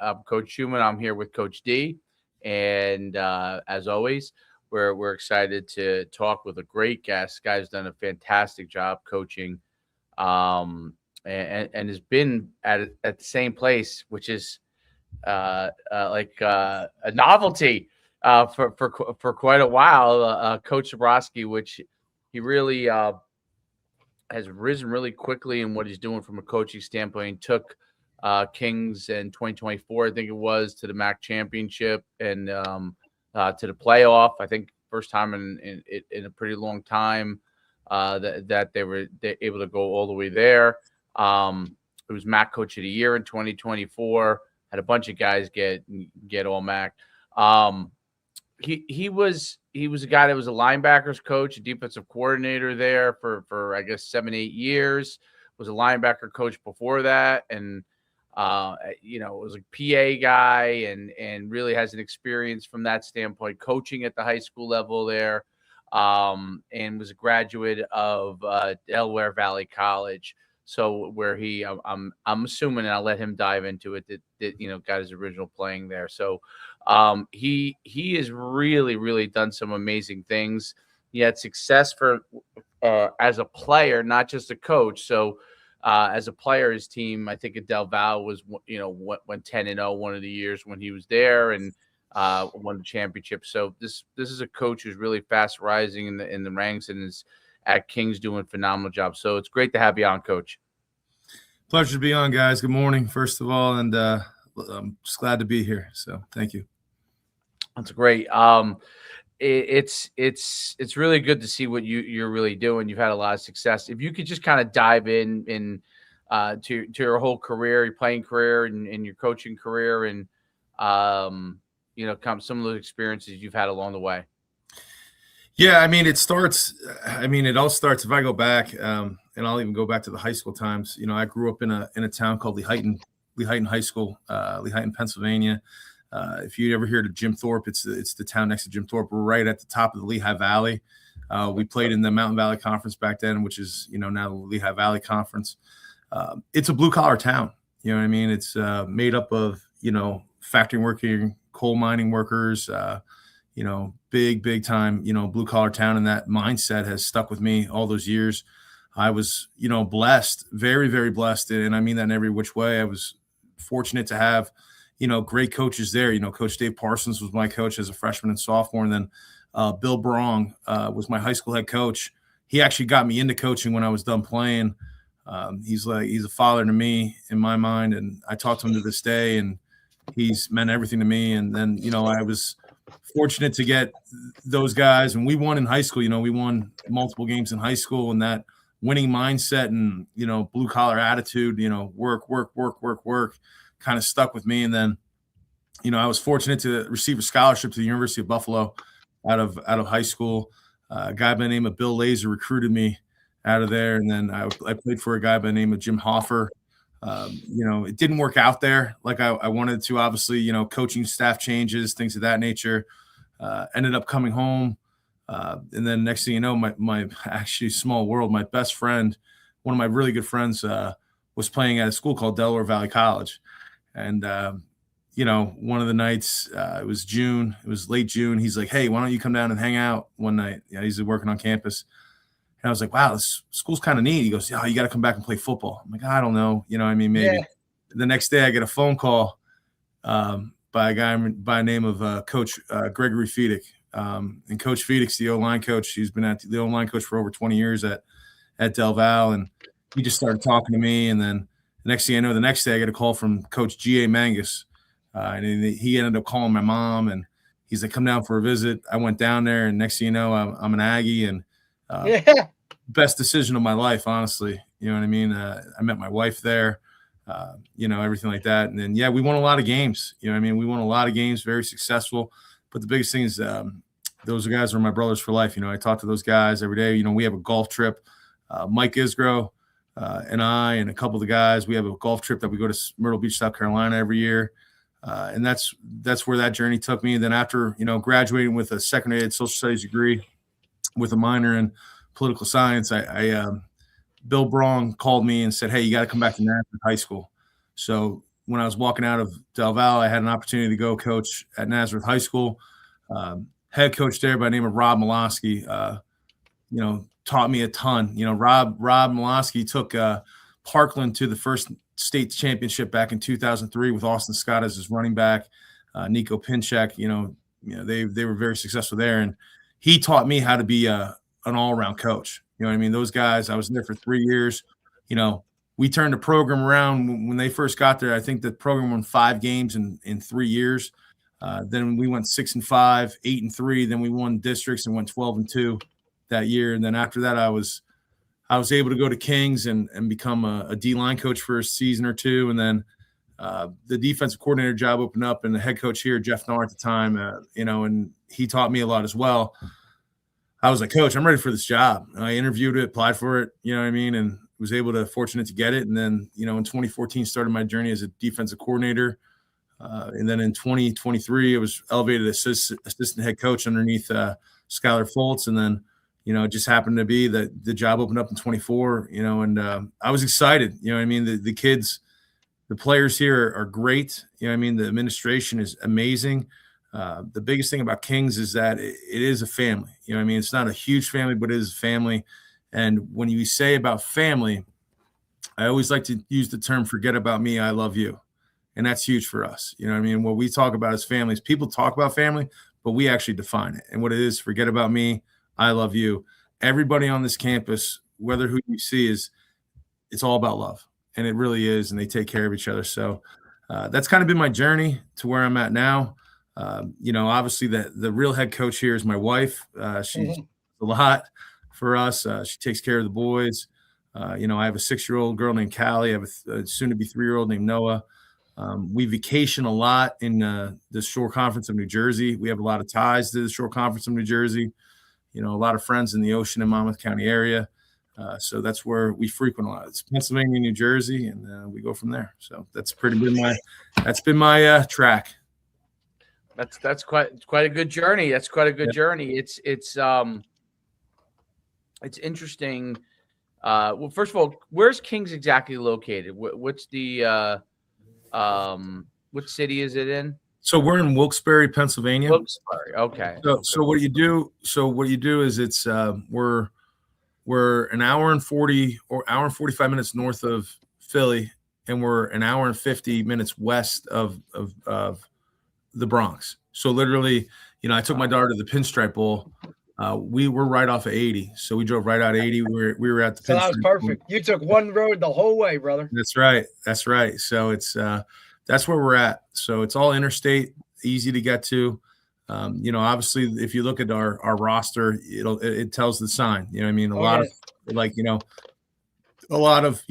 I'm Coach Schumann. I'm here with Coach D, and as always, we're excited to talk with a great guest. Guy's done a fantastic job coaching, and has been at the same place, which is a novelty for quite a while. Coach Cebrosky, which he really has risen really quickly in what he's doing from a coaching standpoint. He took Kings in 2024, I think it was, to the MAC championship and to the playoff. I think first time in a pretty long time that they were able to go all the way there. It was MAC Coach of the Year in 2024. Had a bunch of guys get all MAC. He was a guy that was a linebackers coach, a defensive coordinator there for I guess 7-8 years. Was a linebacker coach before that, and was a PA guy and really has an experience from that standpoint, coaching at the high school level there, and was a graduate of Delaware Valley College. So where I'm assuming, and I'll let him dive into it, that got his original playing there. So he has really done some amazing things. He had success as a player, not just a coach. So as a player, his team, I think at Del Val went 10-0 one of the years when he was there, and won the championship. So this is a coach who's really fast rising in the ranks and is at Kings doing a phenomenal job. So it's great to have you on, Coach. Pleasure to be on, guys. Good morning, first of all, and I'm just glad to be here. So thank you. That's great. It's really good to see what you're really doing. You've had a lot of success. If you could just kind of dive in to your whole career, your playing career and your coaching career, and some of those experiences you've had along the way. Yeah, I mean, it all starts if I go back, and I'll even go back to the high school times. I grew up in a town called Lehighton High School, Lehighton, Pennsylvania. If you ever heard of Jim Thorpe, it's the town next to Jim Thorpe. We're right at the top of the Lehigh Valley. We played in the Mountain Valley Conference back then, which is now the Lehigh Valley Conference. It's a blue collar town. You know what I mean? It's made up of factory working, coal mining workers. Big time, blue collar town. And that mindset has stuck with me all those years. I was, blessed, very, very blessed. And I mean that in every which way. I was fortunate to have, great coaches there. Coach Dave Parsons was my coach as a freshman and sophomore. And then Bill Brong was my high school head coach. He actually got me into coaching when I was done playing. He's a father to me in my mind. And I talk to him to this day, and he's meant everything to me. And then, I was fortunate to get those guys, and we won in high school. We won multiple games in high school, and that winning mindset and blue collar attitude, work kind of stuck with me. And then I was fortunate to receive a scholarship to the University of Buffalo out of high school. A guy by the name of Bill Laser recruited me out of there, and then I played for a guy by the name of Jim Hoffer. It didn't work out there like I wanted to. Obviously, coaching staff changes, things of that nature. Ended up coming home. And then next thing you know, my actually small world, my best friend, one of my really good friends, was playing at a school called Delaware Valley College. And, one of the nights, it was June, it was late June. He's like, "Hey, why don't you come down and hang out one night?" He's working on campus. And I was like, "Wow, this school's kind of neat." He goes, "Oh, you got to come back and play football." I'm like, "I don't know. Maybe." Yeah. The next day I get a phone call by a guy by the name of Coach Gregory Feedick. And Coach Feedick's the O-line coach. He's been at the O-line coach for over 20 years at Del Val. And he just started talking to me. And then the next thing I know, the next day I get a call from Coach G.A. Mangus. And he ended up calling my mom, and he's like, "Come down for a visit." I went down there, and next thing you know, I'm an Aggie, and best decision of my life, honestly. You know what I mean? I met my wife there, everything like that. And then, we won a lot of games. We won a lot of games, very successful. But the biggest thing is those guys are my brothers for life. I talk to those guys every day. We have a golf trip. Mike Isgro and I and a couple of the guys, we have a golf trip that we go to Myrtle Beach, South Carolina every year. And that's where that journey took me. And then after, graduating with a secondary social studies degree with a minor in political science, Bill Brong called me and said, "Hey, you got to come back to Nazareth High School." So when I was walking out of Del Valle, I had an opportunity to go coach at Nazareth High School. Head coach there by the name of Rob Milosky, taught me a ton. Rob Milosky took Parkland to the first state championship back in 2003 with Austin Scott as his running back, Nico Pinchek. They were very successful there, and he taught me how to be an all-around coach. You know what I mean? Those guys, I was there for 3 years. We turned the program around when they first got there. I think the program won 5 games in 3 years. Then we went 6-5, 8-3. Then we won districts and went 12-2 that year. And then after that, I was able to go to Kings and become a D-line coach for a season or two. And then the defensive coordinator job opened up, and the head coach here, Jeff Narr at the time, and he taught me a lot as well. I was like, Coach, I'm ready for this job. I interviewed it, applied for it, and was fortunate to get it. And then, in 2014, started my journey as a defensive coordinator. And then in 2023, I was elevated assistant head coach underneath Skylar Foltz. And then, it just happened to be that the job opened up in 24, and I was excited. The kids, the players here are great. The administration is amazing. The biggest thing about Kings is that it is a family. It's not a huge family, but it is a family. And when you say about family, I always like to use the term, forget about me, I love you. And that's huge for us. What we talk about as families, people talk about family, but we actually define it. And what it is, forget about me, I love you. Everybody on this campus, whether who you see, it's all about love. And it really is. And they take care of each other. So that's kind of been my journey to where I'm at now. Obviously the real head coach here is my wife. She's a lot for us. She takes care of the boys. I have a 6-year-old girl named Callie. I have a soon-to-be 3-year-old named Noah. We vacation a lot in the Shore Conference of New Jersey. We have a lot of ties to the Shore Conference of New Jersey. A lot of friends in the Ocean and Monmouth County area. So that's where we frequent a lot. It's Pennsylvania, New Jersey, and we go from there. So that's been my track. That's quite a good journey. That's quite a good journey. It's interesting. Well, first of all, where's Kings exactly located? What's the what city is it in? So we're in Wilkes-Barre, Pennsylvania. Wilkes-Barre. Okay. So what you do is it's we're an hour and 40 or hour and 45 minutes north of Philly, and we're an hour and 50 minutes west of the Bronx. So literally, I took my daughter to the Pinstripe Bowl. We were right off of 80, so we drove right out of 80. We were at the. So that was perfect. You took one road the whole way, brother. That's right. So it's that's where we're at. So it's all interstate, easy to get to. Obviously, if you look at our roster, it tells the sign. A lot of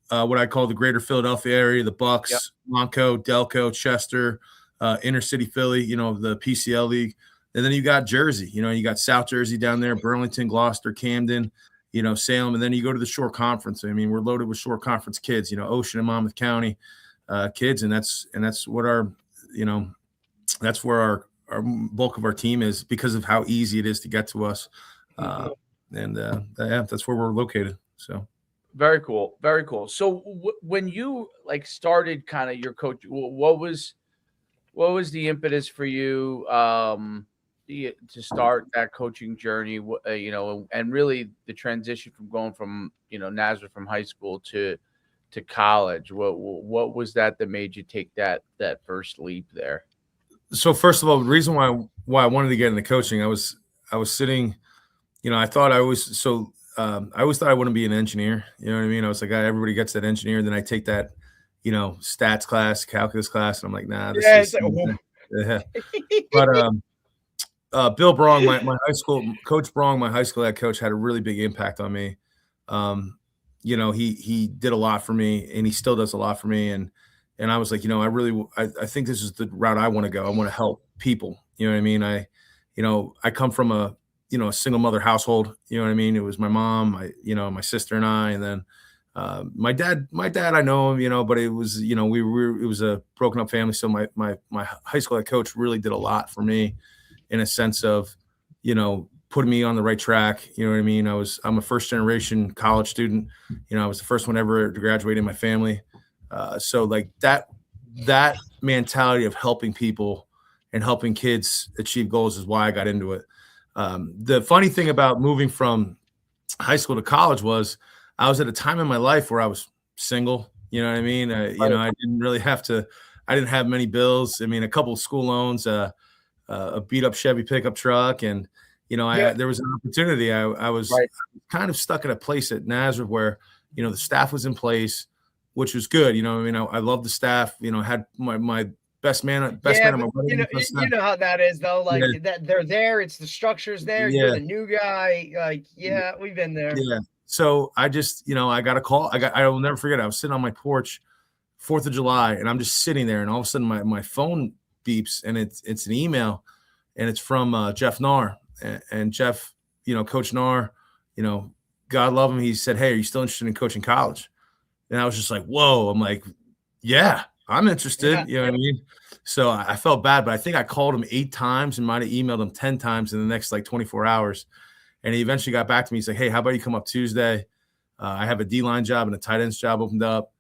what I call the greater Philadelphia area, the Bucks, Monco, Delco, Chester, inner city Philly, the PCL league. And then you got Jersey, you got South Jersey down there, Burlington, Gloucester, Camden, Salem. And then you go to the Shore Conference. We're loaded with Shore Conference kids, Ocean and Monmouth County kids. And that's what that's where our bulk of our team is, because of how easy it is to get to us. That's where we're located. So. Very cool. Very cool. So when you started kind of your coach, what was the impetus for you to start that coaching journey, and really the transition from going from, Nazareth from high school to college? What was that made you take that first leap there? So first of all, the reason why I wanted to get into coaching, I was sitting, I thought I always thought I wouldn't be an engineer. You know what I mean? I was like, everybody gets that engineer. Then I take that, stats class, calculus class, and I'm like, nah. Yeah. But Bill Brong, my high school coach, my high school head coach, had a really big impact on me. He did a lot for me, and he still does a lot for me. And I was like, I think this is the route I want to go. I want to help people. You know what I mean? I come from a single mother household. You know what I mean? It was my mom, my sister and I, and then my dad, I know him, but it was, it was a broken up family. So my high school head coach really did a lot for me, in a sense of, putting me on the right track. You know what I mean? I'm a first generation college student. I was the first one ever to graduate in my family. So like that that mentality of helping people and helping kids achieve goals is why I got into it. The funny thing about moving from high school to college was I was at a time in my life where I was single. You know what I mean? You know, I didn't really have to. I didn't have many bills. I mean, a couple of school loans, a beat up Chevy pickup truck, and you know, there was an opportunity. I was kind of stuck in a place at Nazareth where you know the staff was in place, which was good. You know, I mean, I love the staff. You know, had my best man on my wedding. You know how that is though. Like that they're there. It's the structure's there. You're the new guy. Like, we've been there. Yeah. So I just, you know, I got a call. I will never forget. I was sitting on my porch, 4th of July, and I'm just sitting there, and all of a sudden my phone beeps, and it's an email, and it's from Jeff Nahr, and Jeff, you know, Coach Nahr, you know, God love him. He said, "Hey, are you still interested in coaching college?" And I was just like, "Whoa!" I'm like, "Yeah, I'm interested." Yeah. You know what I mean? So I felt bad, but I think I called him 8 times and might have emailed him 10 times in the next like 24 hours. And he eventually got back to me. He's like, "Hey, how about you come up Tuesday? I have a D-line job and a tight ends job opened up."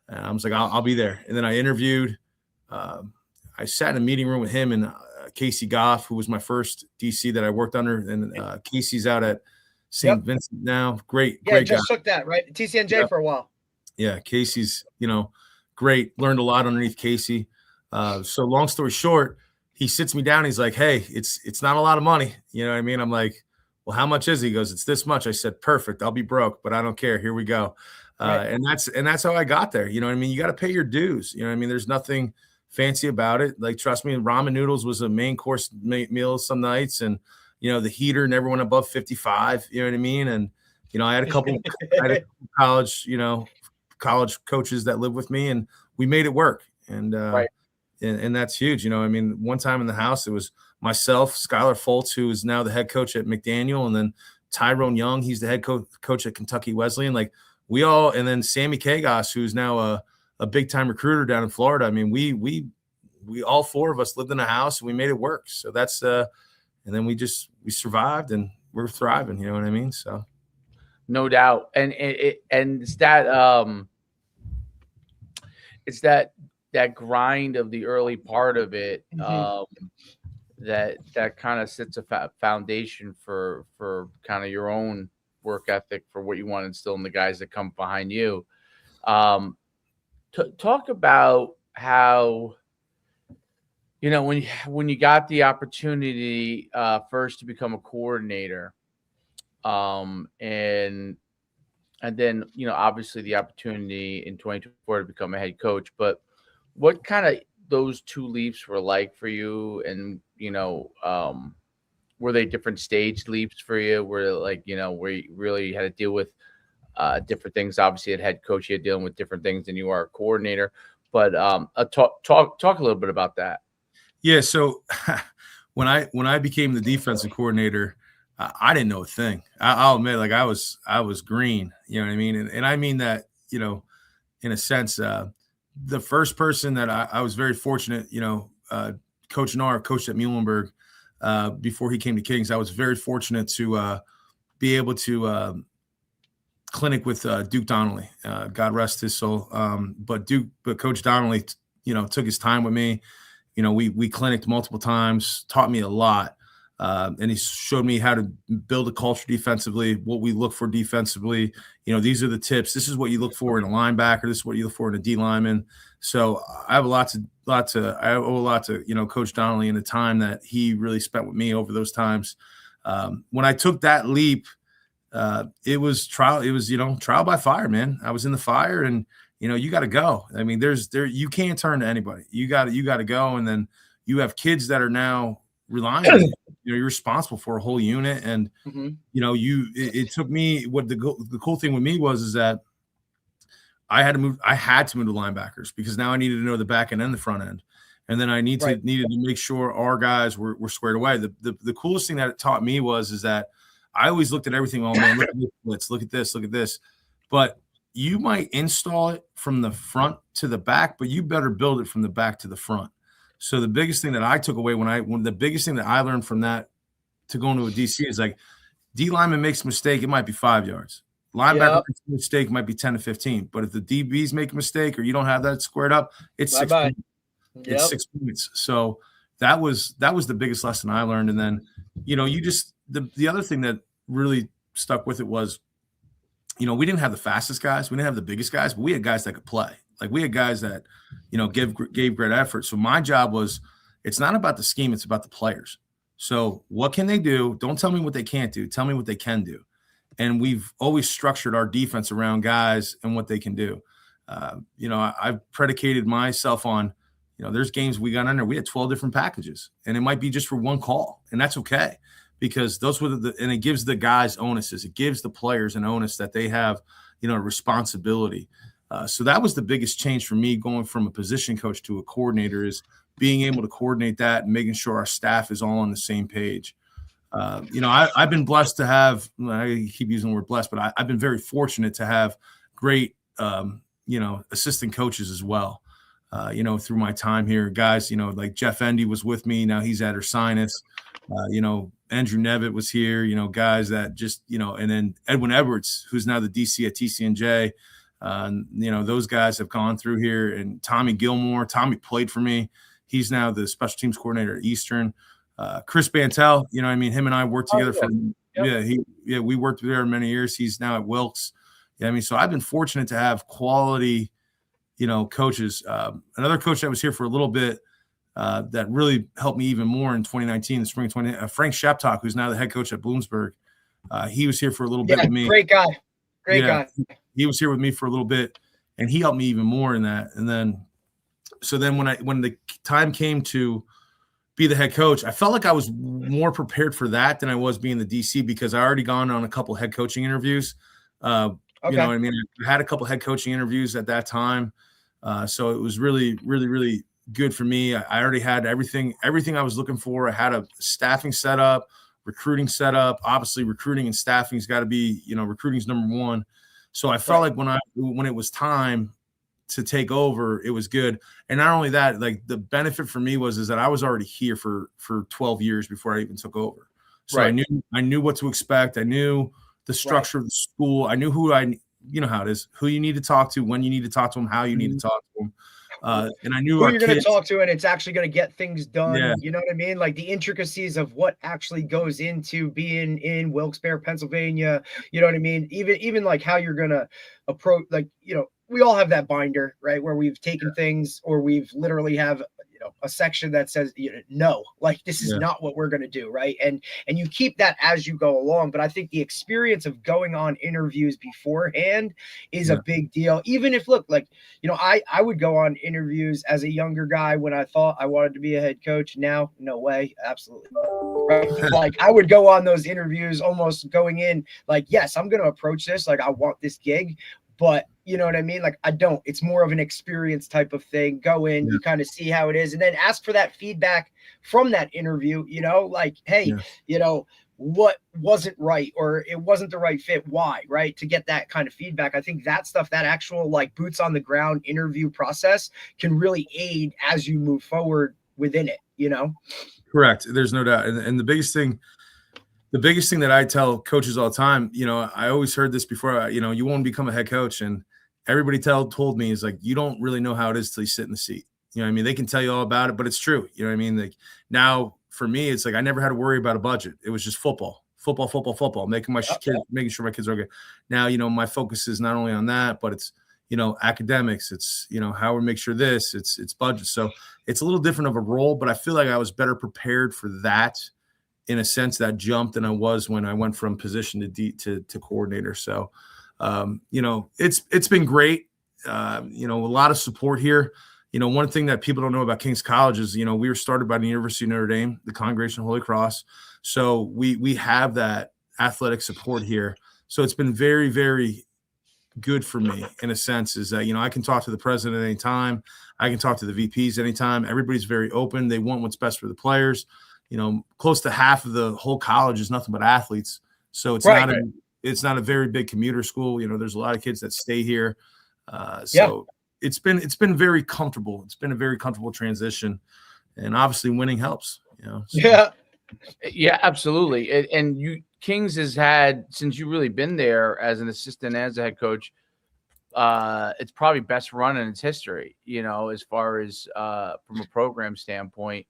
And I was like, I'll be there. And then I interviewed. I sat in a meeting room with him and Casey Goff, who was my first DC that I worked under. And Casey's out at St. Vincent now. Great just guy. took that, right? TCNJ for a while. Yeah, Casey's, you know, great. Learned a lot underneath Casey. So long story short, he sits me down. He's like, "Hey, it's not a lot of money." You know what I mean? I'm like, "Well, how much is it?" He goes, "It's this much." I said, "Perfect. I'll be broke, but I don't care. Here we go." And that's how I got there. You know what I mean? You got to pay your dues. You know what I mean? There's nothing fancy about it. Like, trust me, ramen noodles was a main course meal some nights, and you know, the heater never went above 55. You know what I mean? And you know, I had a couple college coaches that lived with me, and we made it work. And and that's huge. You know, I mean, one time in the house, it was myself, Skylar Foltz, who is now the head coach at McDaniel, and then Tyrone Young, he's the head coach at Kentucky Wesleyan. Like we all, and then Sammy Kagos, who's now a big time recruiter down in Florida. I mean, we all 4 of us lived in a house and we made it work. So that's and then we survived and we're thriving. You know what I mean? So no doubt. And it's that grind of the early part of it that kind of sets a foundation for kind of your own work ethic for what you want to instill in the guys that come behind you. Talk about how, you know, when you got the opportunity first to become a coordinator, and then, you know, obviously the opportunity in 2024 to become a head coach, but what kind of those 2 leaps were like for you? And, you know, were they different stage leaps for you? Were like, you know, where you really had to deal with different things? Obviously, at head coach, you're dealing with different things than you are a coordinator. But talk a little bit about that. Yeah. So when I became the defensive coordinator, I didn't know a thing. I'll admit, like I was green. You know what I mean? And I mean that, you know, in a sense. The first person that I was very fortunate, you know, Coach Nahr coached at Muhlenberg before he came to Kings. I was very fortunate to be able to clinic with Duke Donnelly. God rest his soul. But Coach Donnelly, you know, took his time with me. You know, we clinicked multiple times, taught me a lot. And he showed me how to build a culture defensively, what we look for defensively. You know, these are the tips. This is what you look for in a linebacker. This is what you look for in a D lineman. So I have I owe a lot to, you know, Coach Donnelly and the time that he really spent with me over those times. When I took that leap, it was trial. It was, you know, trial by fire, man. I was in the fire, and you know, you got to go. I mean, you can't turn to anybody. You got to go, and then you have kids that are now relying on you. You know, you're responsible for a whole unit, and you know, it took me. What the cool thing with me is that I had to move to linebackers because now I needed to know the back end and the front end, and then I needed to make sure our guys were squared away. The coolest thing that it taught me is that I always looked at everything. Oh man, look at this blitz, look at this, but you might install it from the front to the back, but you better build it from the back to the front. So the biggest thing that I took away the biggest thing that I learned from that to go into a DC is like D lineman makes a mistake, it might be 5 yards. Linebacker mistake might be 10 to 15. But if the DBs make a mistake or you don't have that squared up, it's 6 points. It's 6 points. So that was the biggest lesson I learned. And then, you just the other thing that really stuck with it was, we didn't have the fastest guys, we didn't have the biggest guys, but we had guys that could play. Like we had guys that, gave great effort. So my job was, it's not about the scheme, it's about the players. So what can they do? Don't tell me what they can't do. Tell me what they can do. And we've always structured our defense around guys and what they can do. I've predicated myself on, there's games we got under, we had 12 different packages, and it might be just for one call, and that's okay, because those were and it gives the guys onuses. It gives the players an onus that they have, a responsibility. So that was the biggest change for me, going from a position coach to a coordinator, is being able to coordinate that and making sure our staff is all on the same page. I've been blessed to have, I keep using the word blessed, but I've been very fortunate to have great, assistant coaches as well. Through my time here, guys, like Jeff Endy was with me. Now he's at Ursinus. Andrew Nevitt was here, guys that just, and then Edwin Edwards, who's now the DC at TCNJ. Those guys have gone through here, and Tommy Gilmore. Tommy played for me. He's now the special teams coordinator at Eastern. Chris Bantel, him and I worked together we worked there many years. He's now at Wilkes. So I've been fortunate to have quality, coaches. Another coach that was here for a little bit that really helped me even more in 2019, the spring 20, Frank Sheptock, who's now the head coach at Bloomsburg. He was here for a little bit with me. Great guy. Guy. He was here with me for a little bit, and he helped me even more in that. And then, when the time came to be the head coach, I felt like I was more prepared for that than I was being the DC, because I already gone on a couple head coaching interviews. I had a couple head coaching interviews at that time. So it was really, really, really good for me. I already had everything I was looking for. I had a staffing set up, recruiting set up. Obviously, recruiting and staffing has got to be, recruiting's number one. So I felt like when it was time to take over, it was good. And not only that, like the benefit for me is that I was already here for 12 years before I even took over. So I knew what to expect. I knew the structure of the school. I knew how it is, who you need to talk to, when you need to talk to them, how you need to talk to them. And I knew who you're going to talk to, and it's actually going to get things done. Yeah. You know what I mean? Like the intricacies of what actually goes into being in Wilkes-Barre, Pennsylvania. You know what I mean? Even like how you're going to approach, like, we all have that binder, right? Where we've taken things, or we've literally have, a section that says, no, like this is not what we're going to do. Right. And you keep that as you go along. But I think the experience of going on interviews beforehand is a big deal. Even if, look, like, I would go on interviews as a younger guy when I thought I wanted to be a head coach. Now, no way. Absolutely. Right? Like I would go on those interviews almost going in like, yes, I'm going to approach this. Like I want this gig. But you know what I mean? Like I don't. It's more of an experience type of thing. Go in, you kind of see how it is, and then ask for that feedback from that interview. Like, hey, what wasn't right, or it wasn't the right fit. Why? Right? To get that kind of feedback. I think that stuff, that actual like boots on the ground interview process, can really aid as you move forward within it. Correct. There's no doubt. And the biggest thing that I tell coaches all the time, I always heard this before, you won't become a head coach. And everybody told me is like, you don't really know how it is till you sit in the seat. You know what I mean? They can tell you all about it, but it's true. You know what I mean? Like now for me, it's like, I never had to worry about a budget. It was just football, making sure my kids are okay. Now, my focus is not only on that, but it's, academics. It's, how we make sure it's budget. So it's a little different of a role, but I feel like I was better prepared for that, in a sense, that jump, than I was when I went from position to coordinator. So, it's been great. A lot of support here. One thing that people don't know about King's College is, we were started by the University of Notre Dame, the Congregation of Holy Cross. So we have that athletic support here. So it's been very, very good for me, in a sense, is that, I can talk to the president anytime. I can talk to the VPs anytime. Everybody's very open. They want what's best for the players. Close to half of the whole college is nothing but athletes. So it's not a very big commuter school. There's a lot of kids that stay here. So it's been very comfortable. It's been a very comfortable transition, and obviously winning helps, So. Yeah, absolutely. And Kings has had, since you've really been there as an assistant, as a head coach, it's probably best run in its history, as far as from a program standpoint.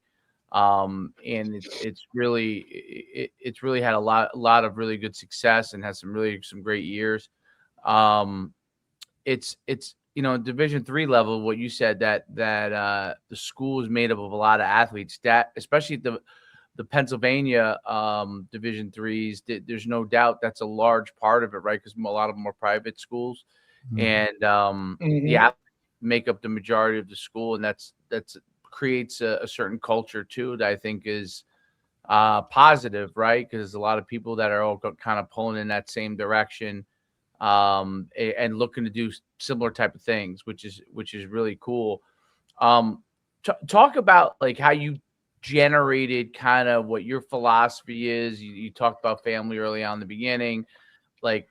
And it's really had a lot of really good success and has some great years. Um, it's Division III level, what you said, that the school is made up of a lot of athletes, that especially the Pennsylvania Division threes. There's no doubt that's a large part of it, right? Because a lot of them are private schools, and the athletes make up the majority of the school, and that's creates a certain culture too that I think is positive, right? Because there's a lot of people that are all kind of pulling in that same direction, and looking to do similar type of things, which is really cool. Talk about like how you generated kind of what your philosophy is. You talked about family early on in the beginning, like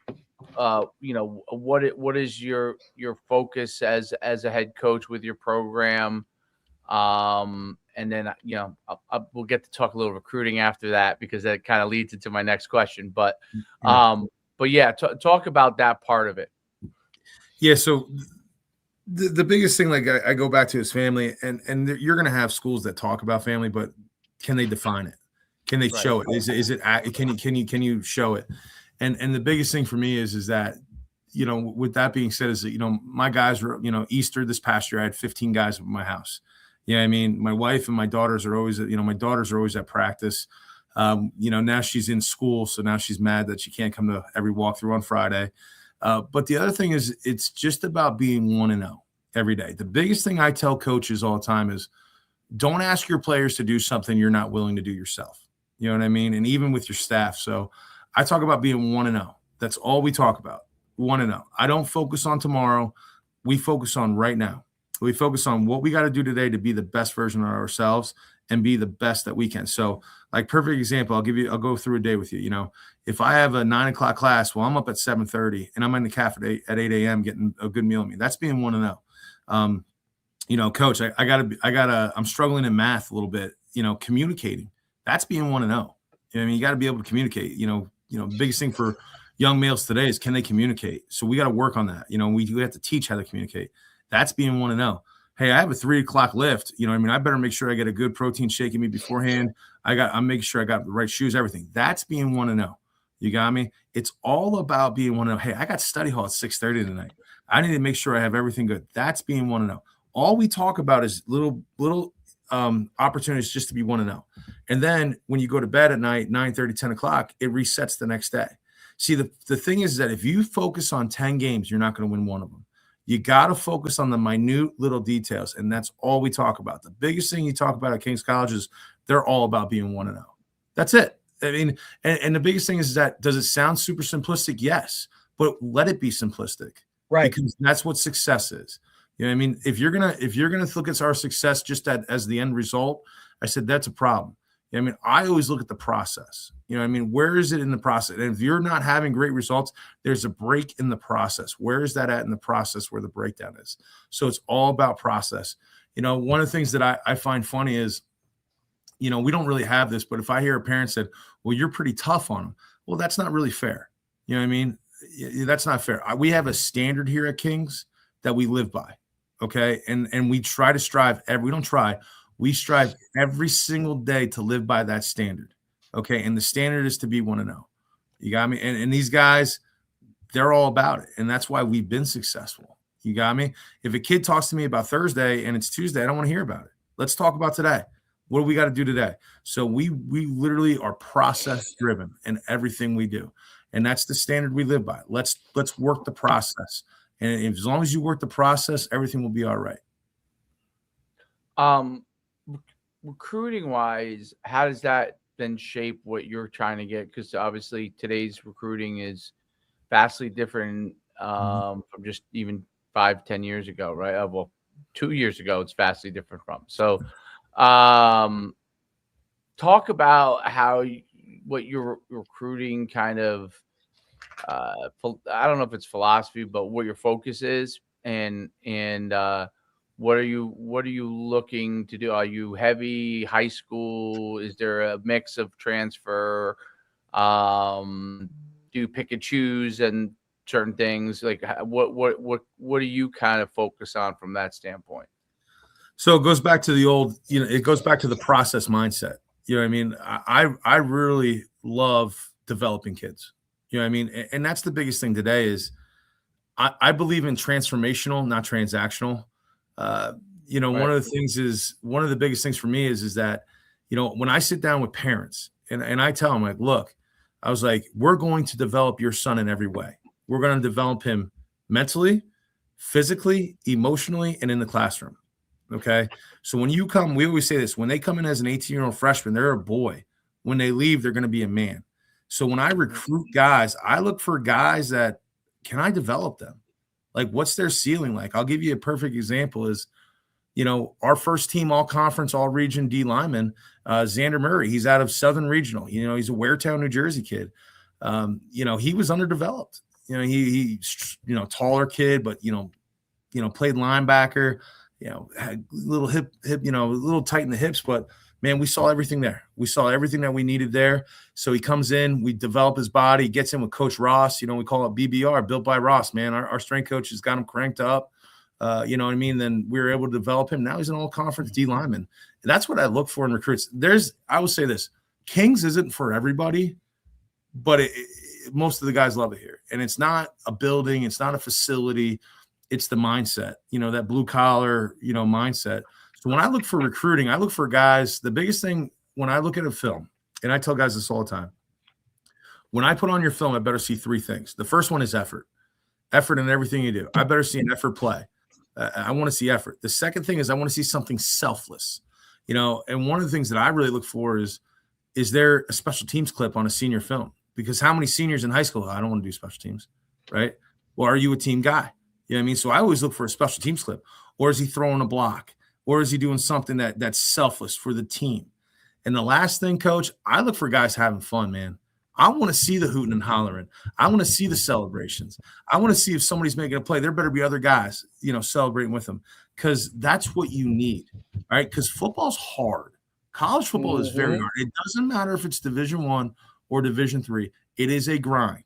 what is your focus as a head coach with your program. And then we'll get to talk a little recruiting after that, because that kind of leads into my next question. But yeah, talk about that part of it. Yeah. So the biggest thing, like I go back to, is family, and you're going to have schools that talk about family, but can they define it? Can they show it? Is it can you show it? And the biggest thing for me is that, with that being said, is that, my guys were, Easter this past year, I had 15 guys at my house. I mean, my wife and my daughters are always, my daughters are always at practice. Now she's in school, so now she's mad that she can't come to every walkthrough on Friday. But the other thing is, it's just about being 1-0 every day. The biggest thing I tell coaches all the time is, don't ask your players to do something you're not willing to do yourself. You know what I mean? And even with your staff. So I talk about being 1-0. That's all we talk about. 1-0. I don't focus on tomorrow. We focus on right now. We focus on what we got to do today to be the best version of ourselves and be the best that we can. So, like, perfect example, I'll go through a day with you. If I have a 9 o'clock class, well, I'm up at 7:30 and I'm in the cafe at 8 a.m. getting a good meal. That's being 1-0. Coach, I'm struggling in math a little bit, communicating. That's being 1-0. You got to be able to communicate. The biggest thing for young males today is, can they communicate? So we got to work on that. We have to teach how to communicate. That's being 1-0. Hey, I have a 3 o'clock lift. I better make sure I get a good protein shake in me beforehand. I'm making sure I got the right shoes, everything. That's being 1-0. You got me? It's all about being 1-0. Hey, I got study hall at 6:30 tonight. I need to make sure I have everything good. That's being 1-0. All we talk about is little opportunities just to be 1-0. And then when you go to bed at night, 9:30, 10 o'clock, it resets the next day. See, the thing is that if you focus on 10 games, you're not going to win one of them. You got to focus on the minute little details, and that's all we talk about. The biggest thing you talk about at King's College is they're all about being 1-0. That's it. I mean, and the biggest thing is that, does it sound super simplistic? Yes, but let it be simplistic, right? Because that's what success is. You know what I mean? If you're gonna look at our success just as the end result, I said that's a problem. You know what I mean? I always look at the process. You know what I mean? Where is it in the process? And if you're not having great results, there's a break in the process. Where is that at in the process where the breakdown is? So it's all about process. One of the things that I find funny is, we don't really have this, but if I hear a parent said, well, you're pretty tough on them. Well, that's not really fair. You know what I mean? That's not fair. We have a standard here at Kings that we live by. Okay. And we try to strive we strive every single day to live by that standard. Okay. And the standard is to be 1-0. You got me? And these guys, they're all about it. And that's why we've been successful. You got me? If a kid talks to me about Thursday and it's Tuesday, I don't want to hear about it. Let's talk about today. What do we got to do today? So we literally are process driven in everything we do. And that's the standard we live by. Let's work the process. And as long as you work the process, everything will be all right. Recruiting wise, how does that then shape what you're trying to get? Because obviously today's recruiting is vastly different from just even 5-10 years ago, right? Well, 2 years ago, it's vastly different from. So talk about what your recruiting kind of, I don't know if it's philosophy, but what your focus is, and what are you looking to do? Are you heavy high school? Is there a mix of transfer? Do you pick and choose and certain things? Like what do you kind of focus on from that standpoint? So it goes back to the old, it goes back to the process mindset. You know what I mean? I really love developing kids. You know what I mean? And that's the biggest thing today is I believe in transformational, not transactional. Right. One of the biggest things for me is that, when I sit down with parents and I tell them, like, look, I was like, we're going to develop your son in every way. We're going to develop him mentally, physically, emotionally, and in the classroom. Okay. So when you come, we always say this, when they come in as an 18-year-old freshman, they're a boy. When they leave, they're going to be a man. So when I recruit guys, I look for guys that, can I develop them? Like, what's their ceiling like? I'll give you a perfect example is, our first team all conference, all region D lineman, Xander Murray. He's out of Southern Regional. He's a Waretown, New Jersey kid. He was underdeveloped. He's taller kid, but played linebacker. Had a little hip, a little tight in the hips, but man, we saw everything there. We saw everything that we needed there. So he comes in, we develop his body, gets in with Coach Ross. We call it BBR, built by Ross, man. Our strength coach has got him cranked up. You know what I mean? Then we were able to develop him. Now he's an all-conference D lineman. And that's what I look for in recruits. I will say this, Kings isn't for everybody, but most of the guys love it here. And it's not a building. It's not a facility. It's the mindset, that blue collar, mindset. So when I look for recruiting, I look for guys. The biggest thing when I look at a film, and I tell guys this all the time, when I put on your film, I better see three things. The first one is effort in everything you do. I better see an effort play. I want to see effort. The second thing is I want to see something selfless, and one of the things that I really look for is there a special teams clip on a senior film? Because how many seniors in high school, I don't want to do special teams, right? Well, are you a team guy? You know what I mean? So I always look for a special teams clip. Or is he throwing a block? Or is he doing something that's selfless for the team? And the last thing, Coach, I look for guys having fun, man. I want to see the hooting and hollering. I want to see the celebrations. I want to see if somebody's making a play. There better be other guys, celebrating with them, because that's what you need, all right? Because football's hard. College football is very hard. It doesn't matter if it's Division I or Division III. It is a grind,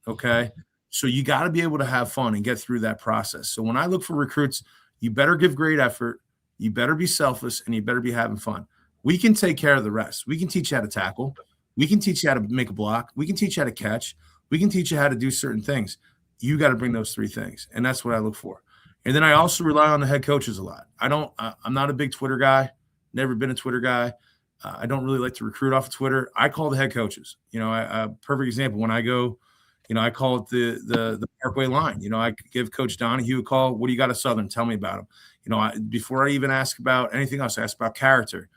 okay? So you got to be able to have fun and get through that process. So when I look for recruits, you better give great effort, you better be selfless, and you better be having fun. We can take care of the rest. We can teach you how to tackle. We can teach you how to make a block. We can teach you how to catch. We can teach you how to do certain things. You got to bring those three things, and that's what I look for. And then I also rely on the head coaches a lot. I'm not a big Twitter guy, never been a Twitter guy. I don't really like to recruit off of Twitter. I call the head coaches. A perfect example, when I go, I call it the Parkway line. I give Coach Donahue a call. What do you got at Southern? Tell me about him. Before I even ask about anything else, I ask about character.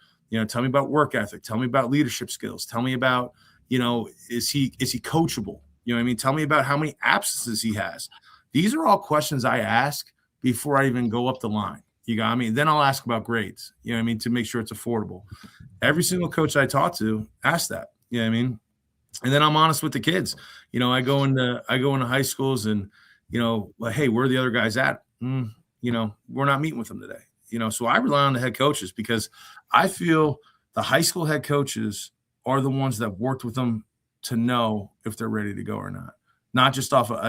Tell me about work ethic. Tell me about leadership skills. Tell me about, is he coachable? You know what I mean? Tell me about how many absences he has. These are all questions I ask before I even go up the line. You got me? Then I'll ask about grades, to make sure it's affordable. Every single coach I talk to asks that, you know what I mean? And then I'm honest with the kids. I go into high schools and, hey, where are the other guys at? We're not meeting with them today. So I rely on the head coaches because I feel the high school head coaches are the ones that worked with them to know if they're ready to go or not. Not just off of,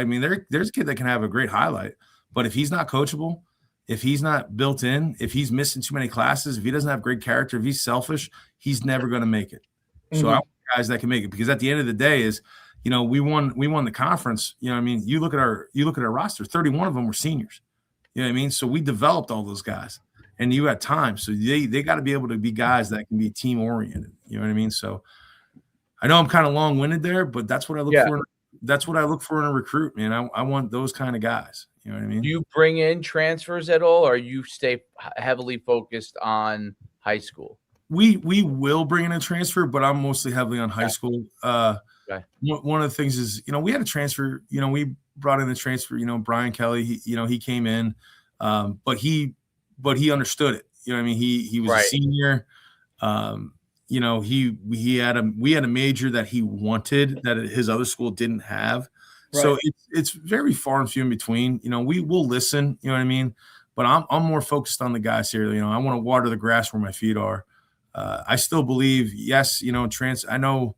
there's a kid that can have a great highlight, but if he's not coachable, if he's not built in, if he's missing too many classes, if he doesn't have great character, if he's selfish, he's never going to make it. So I want guys that can make it, because at the end of the day is, we won the conference. You look at our roster, 31 of them were seniors. You know what I mean? So we developed all those guys, and you had time. So they got to be able to be guys that can be team oriented. You know what I mean? So I know I'm kind of long winded there, but that's what I look for. That's what I look for in a recruit, man. I want those kind of guys. You know what I mean? Do you bring in transfers at all, or you stay heavily focused on high school? We will bring in a transfer, but I'm mostly heavily on high school. One of the things is, we had a transfer, we brought in a transfer, Brian Kelly, he came in, but he understood it. You know what I mean? He was a senior. We had a major that he wanted that his other school didn't have. Right. So it's very far and few in between. We will listen, you know what I mean? But I'm more focused on the guys here. I want to water the grass where my feet are. I still believe, yes, I know,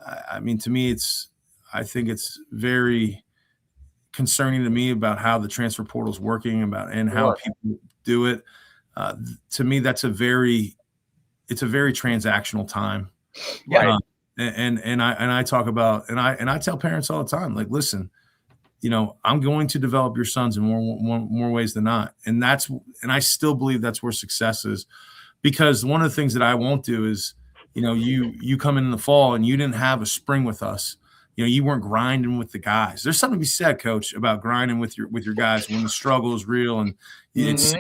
to me, I think it's very concerning to me about how the transfer portal is working and how people do it. To me, it's a very transactional time. Right. And I talk about, and I tell parents all the time, like, listen, I'm going to develop your sons in more ways than not. And I still believe that's where success is, because one of the things that I won't do is, you come in the fall and you didn't have a spring with us. You weren't grinding with the guys. There's something to be said, Coach, about grinding with your guys when the struggle is real, and it's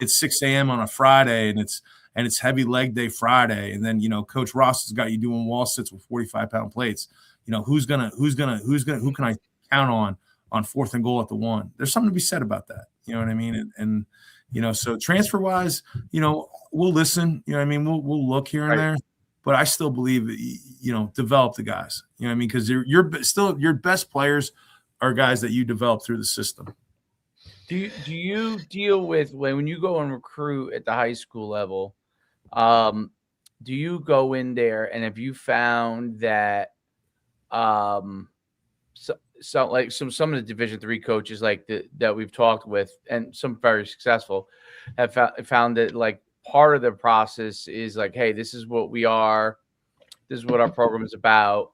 6 a.m. on a Friday, and it's heavy leg day Friday, and then Coach Ross has got you doing wall sits with 45-pound plates. Who can I count on 4th and goal at the 1? There's something to be said about that. You know what I mean? And so transfer wise, we'll listen. We'll look here and there. But I still believe that, develop the guys, because your best players are guys that you develop through the system. Do you deal with, when you go and recruit at the high school level, do you go in there and have you found that some of the Division III coaches that we've talked with, and some very successful, have found that like part of the process is like, hey, this is what we are. This is what our program is about.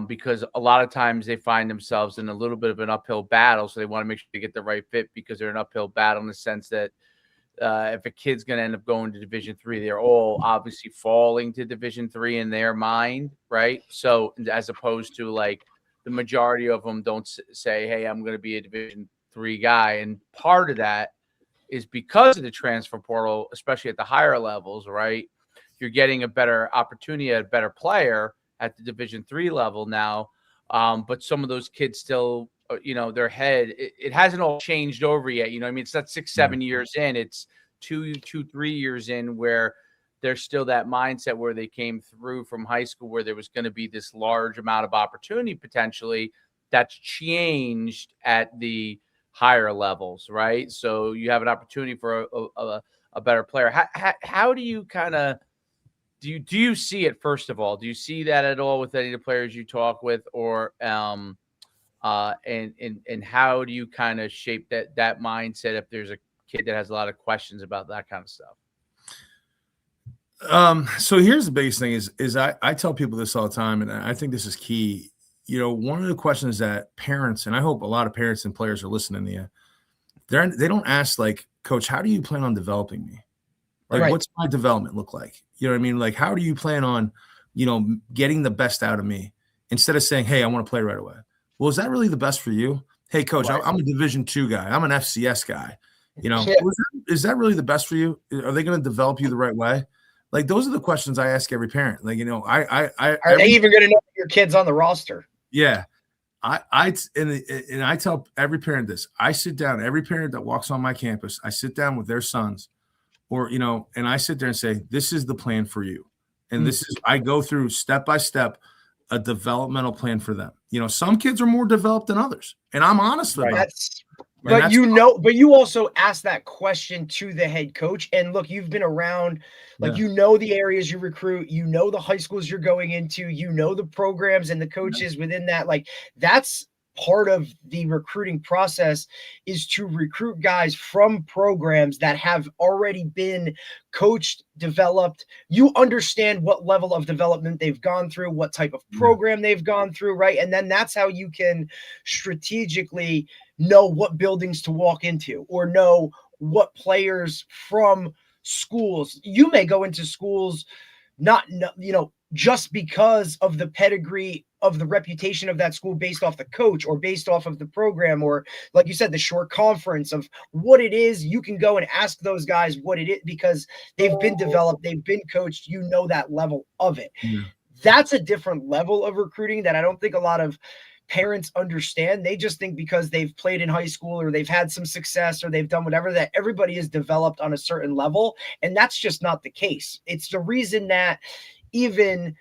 Because a lot of times they find themselves in a little bit of an uphill battle. So they want to make sure they get the right fit, because they're an uphill battle in the sense that if a kid's going to end up going to Division III, they're all obviously falling to Division III in their mind. Right. So as opposed to like the majority of them don't say, hey, I'm going to be a Division III guy. And part of that is because of the transfer portal, especially at the higher levels, right? You're getting a better opportunity, a better player at the Division III level now. But some of those kids still, their head, it hasn't all changed over yet. It's not 6-7 years in, it's 2-3 years in, where there's still that mindset where they came through from high school where there was going to be this large amount of opportunity potentially. That's changed at the higher levels, right? So you have an opportunity for a better player. How do you kind of do you see it, first of all? Do you see that at all with any of the players you talk with, or and how do you kind of shape that mindset if there's a kid that has a lot of questions about that kind of stuff? So here's the biggest thing is I tell people this all the time, and I think this is key. One of the questions that parents, and I hope a lot of parents and players are listening to you, they don't ask like, Coach, how do you plan on developing me? Like, what's my development look like? You know what I mean? Like, how do you plan on, getting the best out of me, instead of saying, hey, I want to play right away? Well, is that really the best for you? Hey, Coach, I'm a Division II guy. I'm an FCS guy. Is that really the best for you? Are they going to develop you the right way? Like, those are the questions I ask every parent. Like, are they even going to know your kid's on the roster? Yeah. I tell every parent this. I sit down, every parent that walks on my campus, I sit down with their sons, or, and I sit there and say, this is the plan for you. And I go through step by step a developmental plan for them. Some kids are more developed than others, and I'm honest with that. But you also ask that question to the head coach. And look, you've been around, like, the areas you recruit, the high schools you're going into, the programs and the coaches within that. Like, that's part of the recruiting process, is to recruit guys from programs that have already been coached, developed. You understand what level of development they've gone through, what type of program they've gone through, right? And then that's how you can strategically know what buildings to walk into, or know what players from schools. You may go into schools just because of the pedigree of the reputation of that school, based off the coach or based off of the program, or, like you said, the short conference of what it is. You can go and ask those guys what it is, because they've been developed, they've been coached, that level of it. That's a different level of recruiting that I don't think a lot of parents understand. They just think because they've played in high school, or they've had some success, or they've done whatever, that everybody is developed on a certain level. And that's just not the case. It's the reason that even,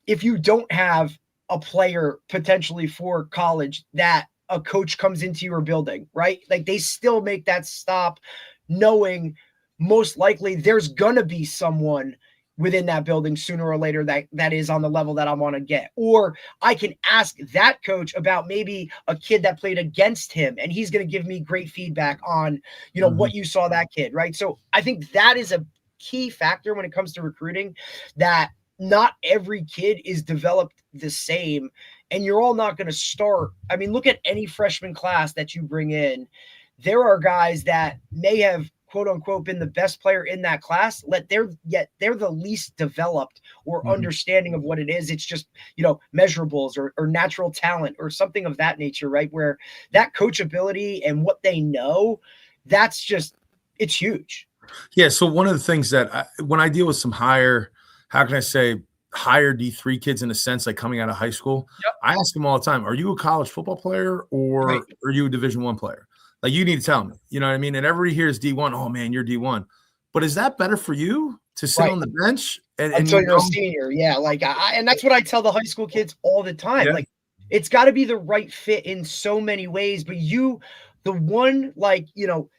if you don't have a player potentially for college, that a coach comes into your building, right? Like, they still make that stop, knowing most likely there's going to be someone within that building sooner or later that is on the level that I want to get. Or I can ask that coach about maybe a kid that played against him, and he's going to give me great feedback on, what you saw that kid, right? So I think that is a key factor when it comes to recruiting, that not every kid is developed the same, and you're all not going to start. I mean, look at any freshman class that you bring in. There are guys that may have quote unquote been the best player in that class, yet they're the least developed or understanding of what it is. It's just, measurables or natural talent or something of that nature, right? Where that coachability and what they know, it's huge. Yeah. So one of the things that when I deal with some higher D3 kids, in a sense, like coming out of high school, I ask them all the time, are you a college football player or are you a Division I player? Like, you need to tell me, you know what I mean? And everybody here is D1. Oh man, you're D1. But is that better for you to sit on the bench until you're a senior? Yeah. Like, and that's what I tell the high school kids all the time. Yeah. Like, it's got to be the right fit in so many ways, but the one,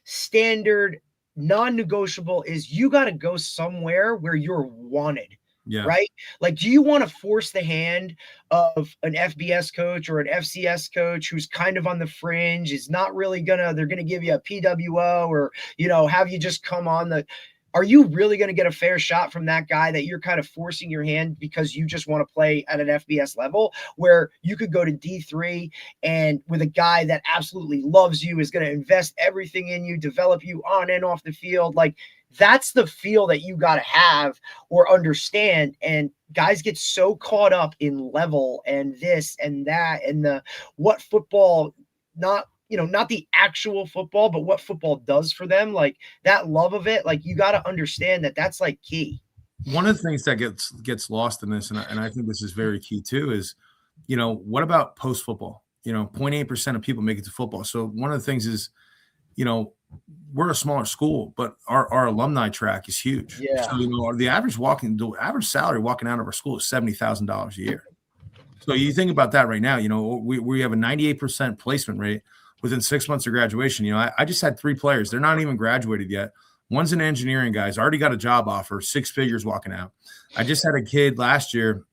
standard non-negotiable is you got to go somewhere where you're wanted. Yeah. Right. Like, do you want to force the hand of an FBS coach or an FCS coach who's kind of on the fringe, is not really they're going to give you a PWO or, have you just come on are you really going to get a fair shot from that guy that you're kind of forcing your hand because you just want to play at an FBS level, where you could go to D3 and with a guy that absolutely loves you, is going to invest everything in you, develop you on and off the field? Like, that's the feel that you got to have or understand. And guys get so caught up in level and this and that and what football, not the actual football, but what football does for them, like that love of it. Like, you got to understand that that's like key. One of the things that gets lost in this, and I think this is very key too, is, what about post football? 0.8% of people make it to football. So one of the things is, we're a smaller school, but our alumni track is huge. Yeah. So, the average salary walking out of our school is $70,000 a year. So you think about that right now, we have a 98% placement rate within 6 months of graduation. I just had 3 players. They're not even graduated yet. One's an engineering guy. He's already got a job offer, 6 figures walking out. I just had a kid last year,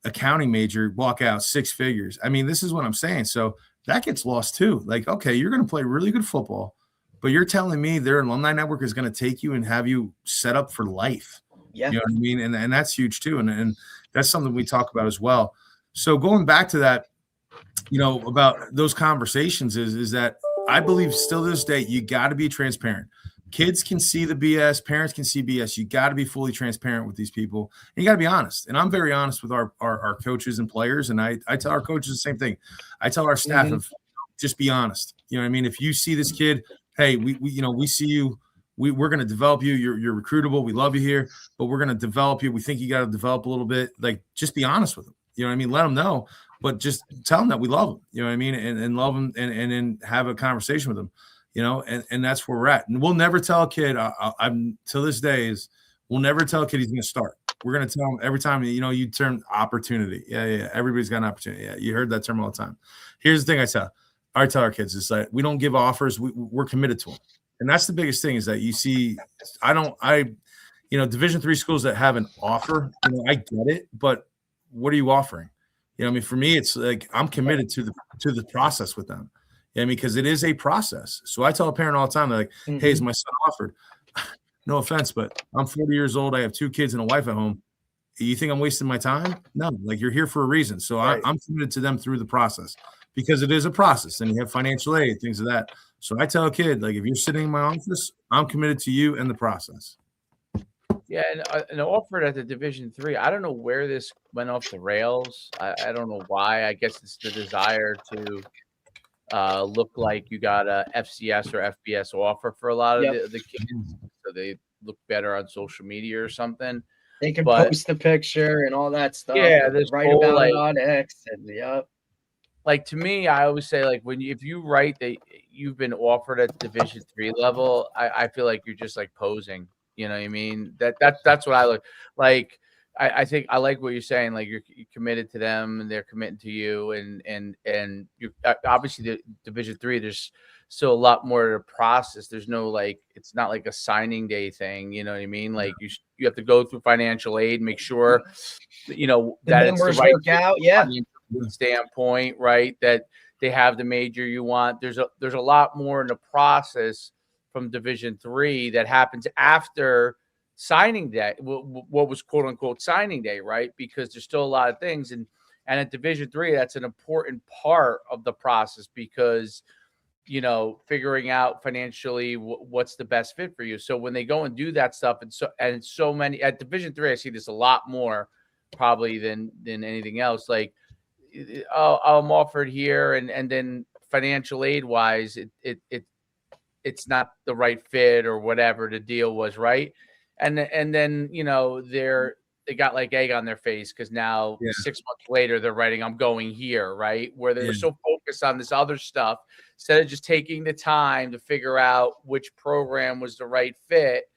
accounting major, walk out 6 figures. I mean, this is what I'm saying. So that gets lost too. Like, okay, you're going to play really good football, but you're telling me their alumni network is going to take you and have you set up for life. Yeah. You know what I mean? And that's huge too. And that's something we talk about as well. So going back to that, about those conversations is that I believe still to this day, you got to be transparent. Kids can see the BS, parents can see BS. You got to be fully transparent with these people, and you got to be honest. And I'm very honest with our coaches and players. And I tell our coaches the same thing. I tell our staff, just be honest. You know what I mean? If you see this kid, hey, we see you. We're going to develop you. You're recruitable. We love you here, but we're going to develop you. We think you got to develop a little bit. Like, just be honest with them. You know what I mean? Let them know, but just tell them that we love them. You know what I mean? And love them, and then have a conversation with them. And that's where we're at. And we'll never tell a kid. I'm till this day we'll never tell a kid he's going to start. We're going to tell him every time. You term opportunity. Yeah. Everybody's got an opportunity. Yeah, you heard that term all the time. Here's the thing I tell our kids is that we don't give offers. We're committed to them. And that's the biggest thing, is that you see, Division III schools that have an offer, I get it, but what are you offering? For me, it's like, I'm committed to the process with them. Because it is a process. So I tell a parent all the time, they're like, hey, is my son offered? No offense, but I'm 40 years old. I have 2 kids and a wife at home. You think I'm wasting my time? No, like, you're here for a reason. So right. I'm committed to them through the process, because it is a process, and you have financial aid, things of that. So I tell a kid, like, if you're sitting in my office, I'm committed to you and the process. Yeah, and offered at the Division III. I don't know where this went off the rails. I don't know why. I guess it's the desire to look like you got a FCS or FBS offer for a lot of the kids, so they look better on social media or something. They can post the picture and all that stuff. Yeah, there's write about it on X and Like, to me, I always say, like, if you write that you've been offered at Division III level, I feel like you're just like posing. You know what I mean? That's what I look like. I think I like what you're saying. Like you're committed to them, and they're committed to you, and you obviously the Division III. There's still a lot more to the process. There's no like it's not like a signing day thing. You know what I mean? Like you have to go through financial aid, make sure that, The that it's the numbers right work out. Yeah. standpoint, right? That they have the major you want. There's a lot more in the process from Division III that happens after signing day, what was quote unquote signing day, right? Because there's still a lot of things, and at Division III, that's an important part of the process because figuring out financially what's the best fit for you. So when they go and do that stuff, and so many at Division III, I see this a lot more probably than anything else. Like, oh, I'm offered here, and then financial aid wise, it's not the right fit or whatever the deal was, right? And then they got like egg on their face because now 6 months later they're writing, I'm going here, right? Where they were so focused on this other stuff instead of just taking the time to figure out which program was the right fit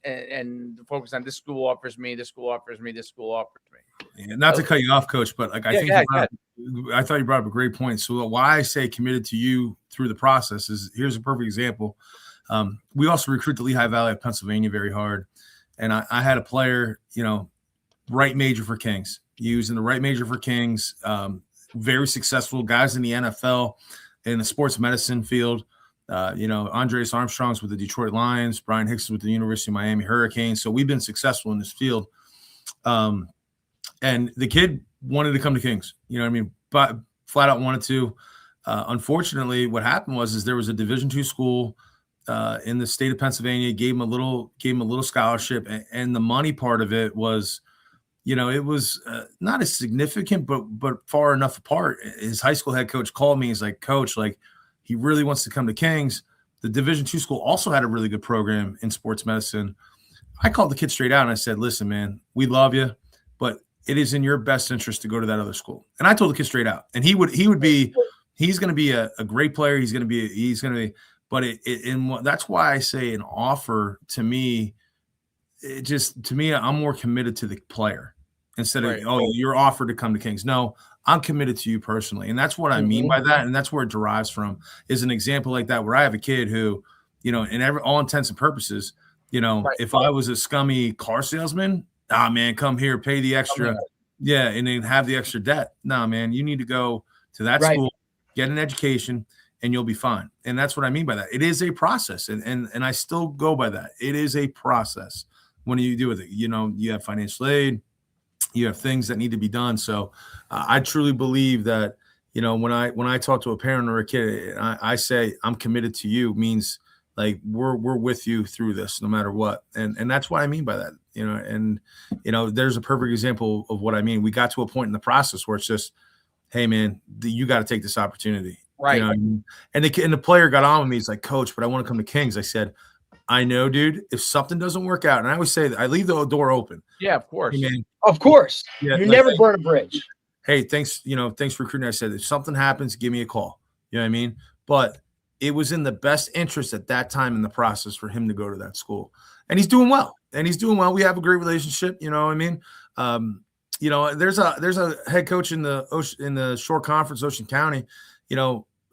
and focus on this school offers me, this school offers me, this school offers me. Yeah, not to cut you off, Coach, but like I thought you brought up a great point. So why I say committed to you through the process is here's a perfect example. We also recruit the Lehigh Valley of Pennsylvania very hard. And I had a player, right major for Kings. He was in the right major for Kings, very successful guys in the NFL, in the sports medicine field. Andreas Armstrong's with the Detroit Lions, Brian Hicks with the University of Miami Hurricanes. So we've been successful in this field. And the kid wanted to come to Kings, but flat out wanted to. Unfortunately, what happened was there was a Division II school in the state of Pennsylvania, gave him a little scholarship, and the money part of it was, it was not as significant, but far enough apart. His high school head coach called me. He's like, Coach, like he really wants to come to Kings. The Division II school also had a really good program in sports medicine. I called the kid straight out and I said, listen, man, we love you, but it is in your best interest to go to that other school. And I told the kid straight out, and he's going to be a great player. But that's why I say an offer to me, I'm more committed to the player instead of, you're offered to come to Kings. No, I'm committed to you personally. And that's what I mean by that. And that's where it derives from, is an example like that, where I have a kid who, in all intents and purposes, if I was a scummy car salesman, man, come here, pay the extra. Yeah. And then have the extra debt. Nah, man, you need to go to that school, get an education, and you'll be fine. And that's what I mean by that. It is a process. And I still go by that. It is a process. When do you do with it? You have financial aid, you have things that need to be done. So I truly believe that, when I talk to a parent or a kid, I say, I'm committed to you, means like we're with you through this no matter what. And that's what I mean by that, there's a perfect example of what I mean. We got to a point in the process where it's just, hey man, you got to take this opportunity. Right. And the player got on with me. He's like, Coach, but I want to come to Kings. I said, I know, dude, if something doesn't work out, and I always say that I leave the door open. Yeah, of course. Hey, man, of course. Yeah, you never burn a bridge. Hey, thanks for recruiting. I said, if something happens, give me a call. You know what I mean? But it was in the best interest at that time in the process for him to go to that school. And he's doing well. We have a great relationship. You know what I mean? There's a head coach in the Shore Conference, Ocean County,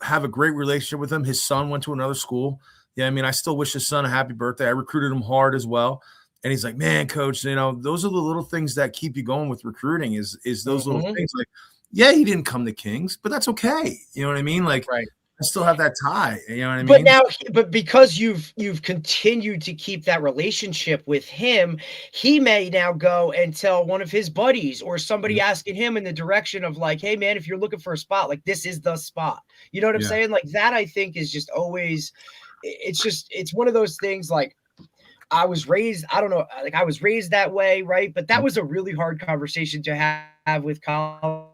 have a great relationship with him. His son went to another school. Yeah. I mean, I still wish his son a happy birthday. I recruited him hard as well. And he's like, man, Coach, those are the little things that keep you going with recruiting is those little things. Like, yeah, he didn't come to Kings, but that's okay. You know what I mean? Like, I still have that tie. You know what I mean? But because you've continued to keep that relationship with him, he may now go and tell one of his buddies or somebody asking him in the direction of like, hey man, if you're looking for a spot, like this is the spot. You know what I'm saying? Like that, I think is just always, it's one of those things. Like I was raised, I don't know, like I was raised that way. Right. But that was a really hard conversation to have with college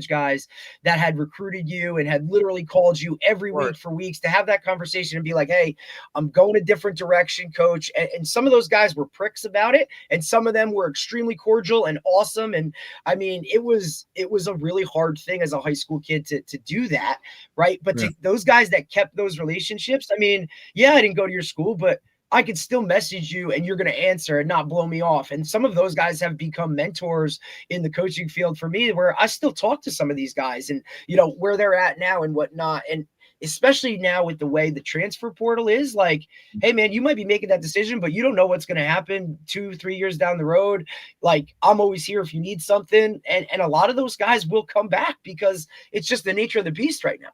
guys that had recruited you and had literally called you every week for weeks, to have that conversation and be like, hey, I'm going a different direction, Coach. And some of those guys were pricks about it, and some of them were extremely cordial and awesome. And I mean, it was a really hard thing as a high school kid to do that, right? But to those guys that kept those relationships, I mean, yeah, I didn't go to your school, but I could still message you and you're going to answer and not blow me off. And some of those guys have become mentors in the coaching field for me, where I still talk to some of these guys and, you know, where they're at now and whatnot. And especially now with the way the transfer portal is, like, hey man, you might be making that decision, but you don't know what's going to happen 2-3 years down the road. Like, I'm always here if you need something. And a lot of those guys will come back because it's just the nature of the beast right now.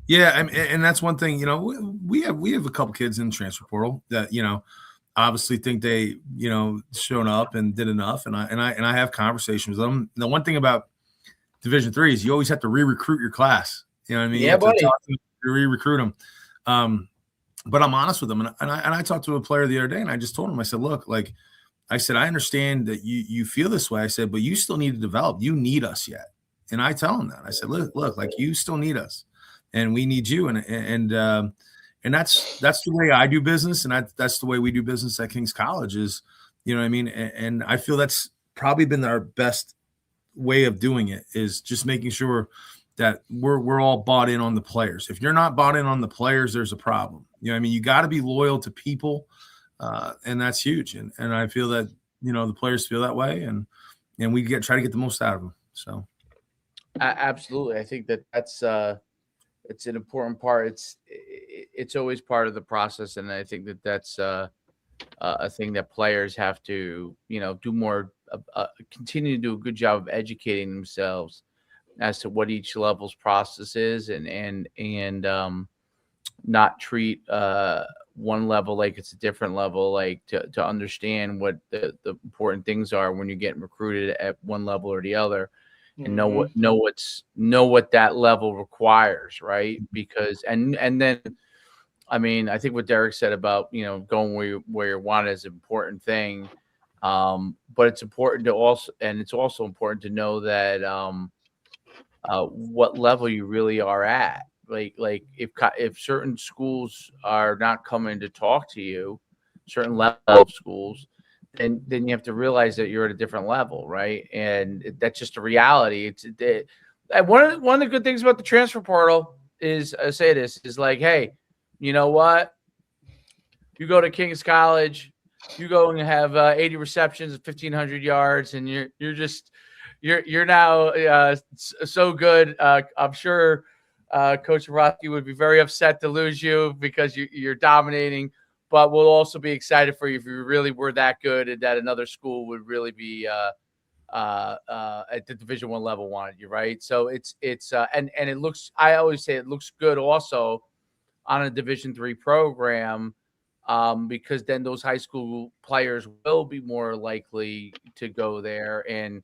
Yeah, and that's one thing. You know, we have a couple kids in the transfer portal that, you know, obviously think they, you know, shown up and did enough, and I have conversations with them. The one thing about Division III is you always have to re-recruit your class. You know what I mean? Yeah, buddy. To re-recruit them. But I'm honest with them, and I talked to a player the other day, and I just told him, I said, look, like I said, I understand that you feel this way. I said, but you still need to develop. You need us yet, and I tell him that. I said, look, like you still need us, and we need you, and that's the way I do business, and that's the way we do business at King's College. Is, you know what I mean? And I feel that's probably been our best way of doing it, is just making sure that we're all bought in on the players. If you're not bought in on the players, there's a problem. You know what I mean? You got to be loyal to people, and that's huge. And I feel that, you know, the players feel that way, and we try to get the most out of them. So, absolutely, I think that's it's an important part. It's always part of the process, and I think that's a thing that players have to, you know, do more, continue to do a good job of educating themselves as to what each level's process is, and not treat one level like it's a different level, like to understand what the important things are when you're getting recruited at one level or the other, and know what that level requires, right? Because and then, I mean, I think what Derek said about, you know, going where you want is an important thing, but it's important to also important to know that what level you really are at. Like if certain schools are not coming to talk to you, certain level of schools, then you have to realize that you're at a different level, right? And that's just a reality. One of the good things about the transfer portal is, I say this, is like, hey, you know what? You go to King's College, you go and have 80 receptions, 1,500 yards, and you're now so good. I'm sure Coach Cebrosky would be very upset to lose you because you're dominating, but we'll also be excited for you if you really were that good, and that another school would really be at the Division I level wanted you, right? So it's and it looks, I always say it looks good also on a Division III program, because then those high school players will be more likely to go there. And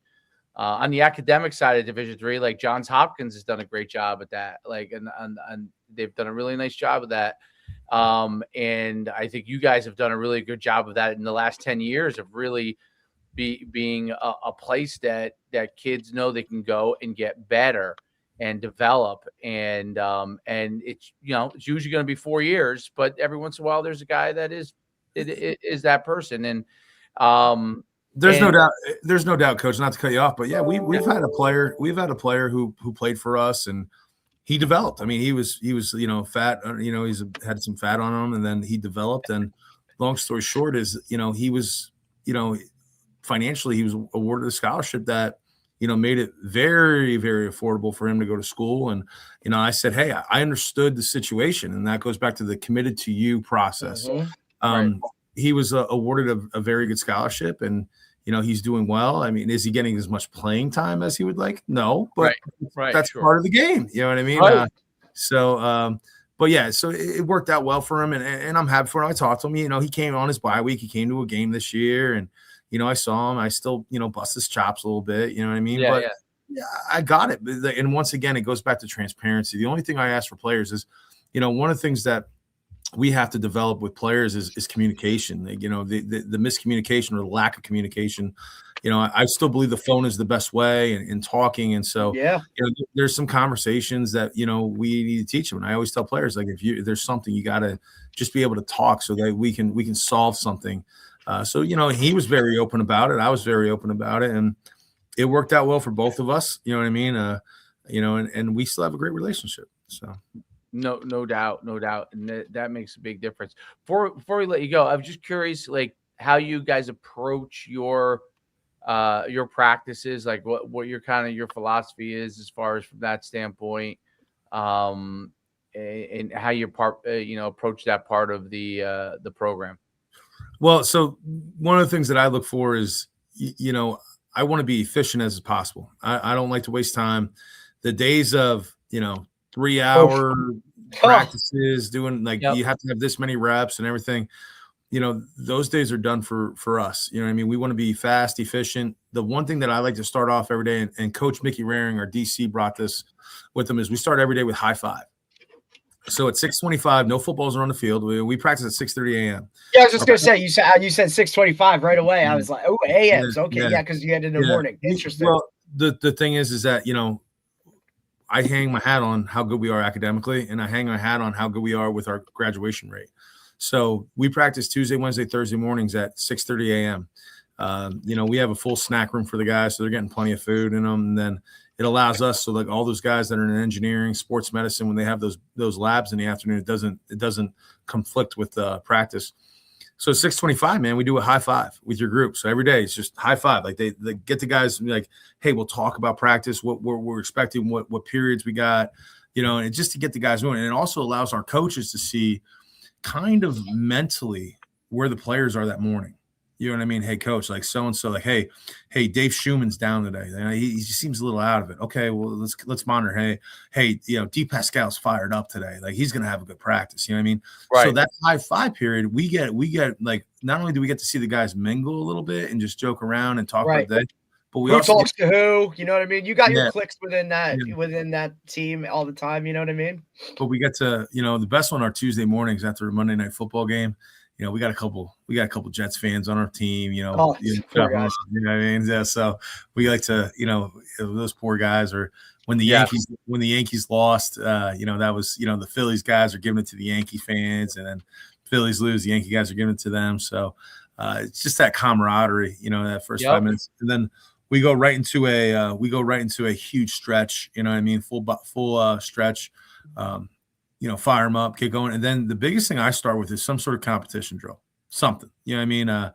on the academic side of Division III, like Johns Hopkins has done a great job at that. Like, and they've done a really nice job of that. And I think you guys have done a really good job of that in the last 10 years of really being a place that kids know they can go and get better and develop. And it's, you know, it's usually going to be 4 years, but every once in a while there's a guy that is that person. And there's no doubt, Coach, not to cut you off, but yeah, we've had a player who played for us, and he developed. I mean, he was, you know, fat, you know, had some fat on him, and then he developed. And long story short is, you know, he was, you know, financially he was awarded a scholarship that, you know, made it very, very affordable for him to go to school. And, you know, I said, hey, I understood the situation, and that goes back to the committed to you process. Right. He was awarded a very good scholarship, and, you know, he's doing well. I mean, is he getting as much playing time as he would like? No, but that's sure. Part of the game. You know what I mean? Right. But yeah, so it worked out well for him, and I'm happy for him. I talked to him. You know, he came on his bye week. He came to a game this year, and, you know, I saw him. I still, you know, bust his chops a little bit. You know what I mean? Yeah, I got it. And once again, it goes back to transparency. The only thing I ask for players is, you know, one of the things that we have to develop with players is communication. You know, the miscommunication or the lack of communication. You know, I still believe the phone is the best way, and talking. And so, you know, there's some conversations that, you know, we need to teach them. And I always tell players, like, if there's something, you got to just be able to talk so that we can solve something. So, you know, he was very open about it. I was very open about it, and it worked out well for both of us. You know what I mean? You know, and we still have a great relationship. So. No doubt, no doubt, and that makes a big difference. Before we let you go, I was just curious, like how you guys approach your practices, like what your kind of your philosophy is as far as from that standpoint, um, and how you approach that part of the program. Well, so one of the things that I look for is, I want to be efficient as possible. I don't like to waste time. The days of, 3 hour practices doing like Yep. you have to have this many reps and everything, those days are done for us. You know what I mean? We want to be fast, efficient. The one thing that I like to start off every day, and Coach Mickey Raring, our DC, brought this with him, is we start every day with high five. So at 6:25, no footballs are on the field. We practice at 6:30 a.m. Yeah, I was just gonna say you said 6:25 right away. I was like, oh, a.m.s. Okay, yeah, because you had it in the morning. Interesting. Well, the thing is that I hang my hat on how good we are academically, and I hang my hat on how good we are with our graduation rate. So we practice Tuesday, Wednesday, Thursday mornings at 6:30 a.m. We have a full snack room for the guys, so they're getting plenty of food in them. And then it allows us, so like all those guys that are in engineering, sports medicine, when they have those labs in the afternoon, it doesn't conflict with practice. So 6:25, man, we do a high five with your group. So every day it's just high five. Like they get the guys and be like, hey, we'll talk about practice, what we're expecting, what periods we got, and just to get the guys moving. And it also allows our coaches to see kind of mentally where the players are that morning. You know what I mean? Hey, coach, like so-and-so, like, hey, Dave Schuman's down today. He seems a little out of it. Okay, well, let's monitor. Hey, D. Pascal's fired up today. Like, he's going to have a good practice. You know what I mean? Right. So that high five period, we get like, not only do we get to see the guys mingle a little bit and just joke around and talk about that, but we also talks to who, you know what I mean? You got your clicks within that team all the time, you know what I mean? But we get to, the best one are Tuesday mornings after a Monday night football game. We got a couple Jets fans on our team, poor guys. You know what I mean? Yeah, so we like to, those poor guys, or when the Yankees lost, that was, the Phillies guys are giving it to the Yankee fans, and then Phillies lose, the Yankee guys are giving it to them. So it's just that camaraderie, that first 5 minutes. And then we go right into a huge stretch, you know what I mean? Full stretch. Fire them up, get going. And then the biggest thing I start with is some sort of competition drill, something, you know what I mean? I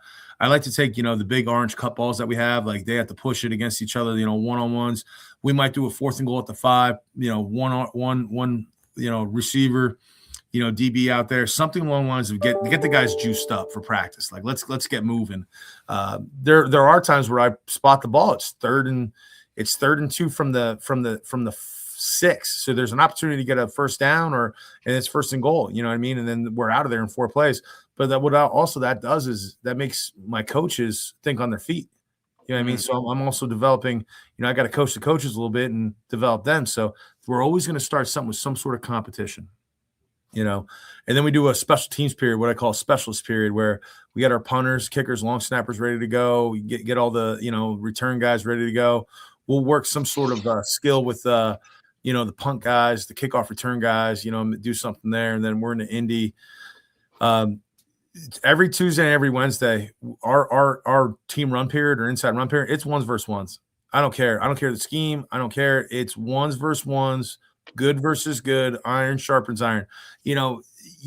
like to take, the big orange cut balls that we have, like they have to push it against each other, one-on-ones. We might do a 4th and goal at the 5, one, receiver, DB out there, something along the lines of get the guys juiced up for practice. Like, let's get moving. There are times where I spot the ball. It's third and 2 from the 6. So there's an opportunity to get a first down, and it's 1st and goal, you know what I mean? And then we're out of there in 4 plays. But that does is that makes my coaches think on their feet. You know what I mean? So I'm also developing, I got to coach the coaches a little bit and develop them. So we're always going to start something with some sort of competition, and then we do a special teams period, what I call a specialist period, where we get our punters, kickers, long snappers ready to go. We get all the, return guys ready to go. We'll work some sort of skill with, the punt guys, the kickoff return guys, do something there. And then we're in the Indy. Every Tuesday and every Wednesday, our team run period or inside run period, it's ones versus ones. I don't care. I don't care the scheme. I don't care. It's ones versus ones, good versus good, iron sharpens iron. You're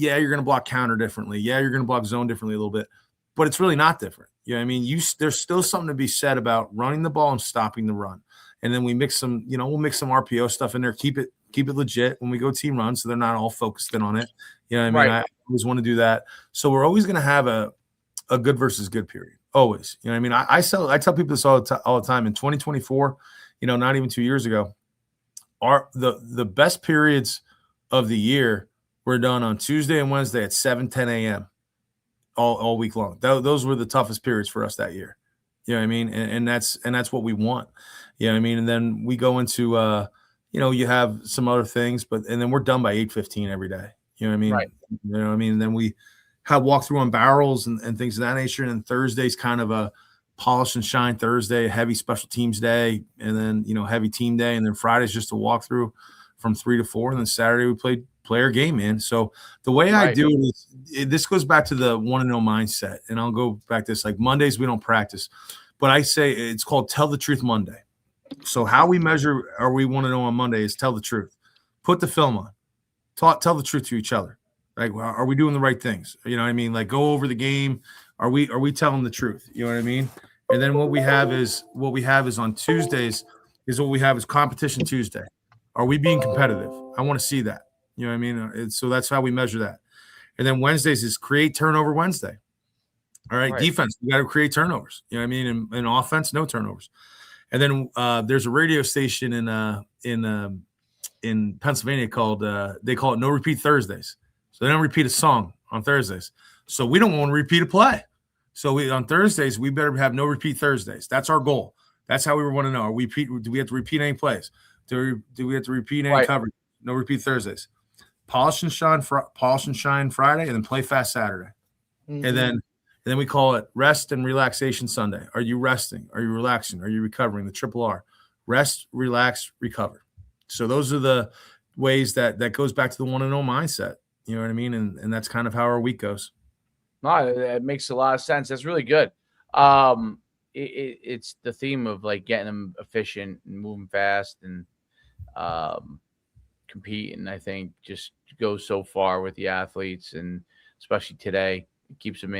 going to block counter differently. Yeah, you're going to block zone differently a little bit, but it's really not different. You know what I mean? There's still something to be said about running the ball and stopping the run. And then we mix some, we'll mix some RPO stuff in there, keep it legit when we go team run, so they're not all focused in on it. You know what I mean? Right. I always want to do that. So we're always going to have a good versus good period. Always. You know what I mean? I tell people this all the time. In 2024, not even 2 years ago, the best periods of the year were done on Tuesday and Wednesday at 7:10 a.m. all week long. Those were the toughest periods for us that year. You know what I mean? And that's what we want. You know what I mean? And then we go into, you have some other things, and then we're done by 8:15 every day. You know what I mean? Right. You know what I mean? And then we have walkthrough on barrels and things of that nature. And then Thursday's kind of a polish and shine Thursday, a heavy special teams day, and then, heavy team day. And then Friday's just a walkthrough from 3 to 4. And then Saturday we played player game, man. So the way I do it is, this goes back to the 1-0 mindset. And I'll go back to this, like Mondays we don't practice, but I say it's called Tell the Truth Monday. So how we measure are we 1-0 on Monday is tell the truth. Put the film on. tell the truth to each other. Like, well, are we doing the right things? You know what I mean? Like, go over the game. Are we telling the truth? You know what I mean? And then what we have is on Tuesdays is what we have is competition Tuesday. Are we being competitive? I want to see that. You know what I mean? So that's how we measure that. And then Wednesdays is create turnover Wednesday. All right. Defense, we got to create turnovers. You know what I mean? In offense, no turnovers. And then there's a radio station in Pennsylvania called they call it No Repeat Thursdays. So they don't repeat a song on Thursdays. So we don't want to repeat a play. So on Thursdays, we better have no repeat Thursdays. That's our goal. That's how we want to know. Do we have to repeat any plays? Do we have to repeat any coverage? No repeat Thursdays. Polish and shine Friday, and then play fast Saturday. Mm-hmm. And then we call it rest and relaxation Sunday. Are you resting? Are you relaxing? Are you recovering? The triple R. Rest, relax, recover. So those are the ways that goes back to the 1-0 mindset. You know what I mean? And that's kind of how our week goes. No, it makes a lot of sense. That's really good. It's the theme of like getting them efficient and moving fast and competing. I think just goes so far with the athletes, and especially today, it keeps them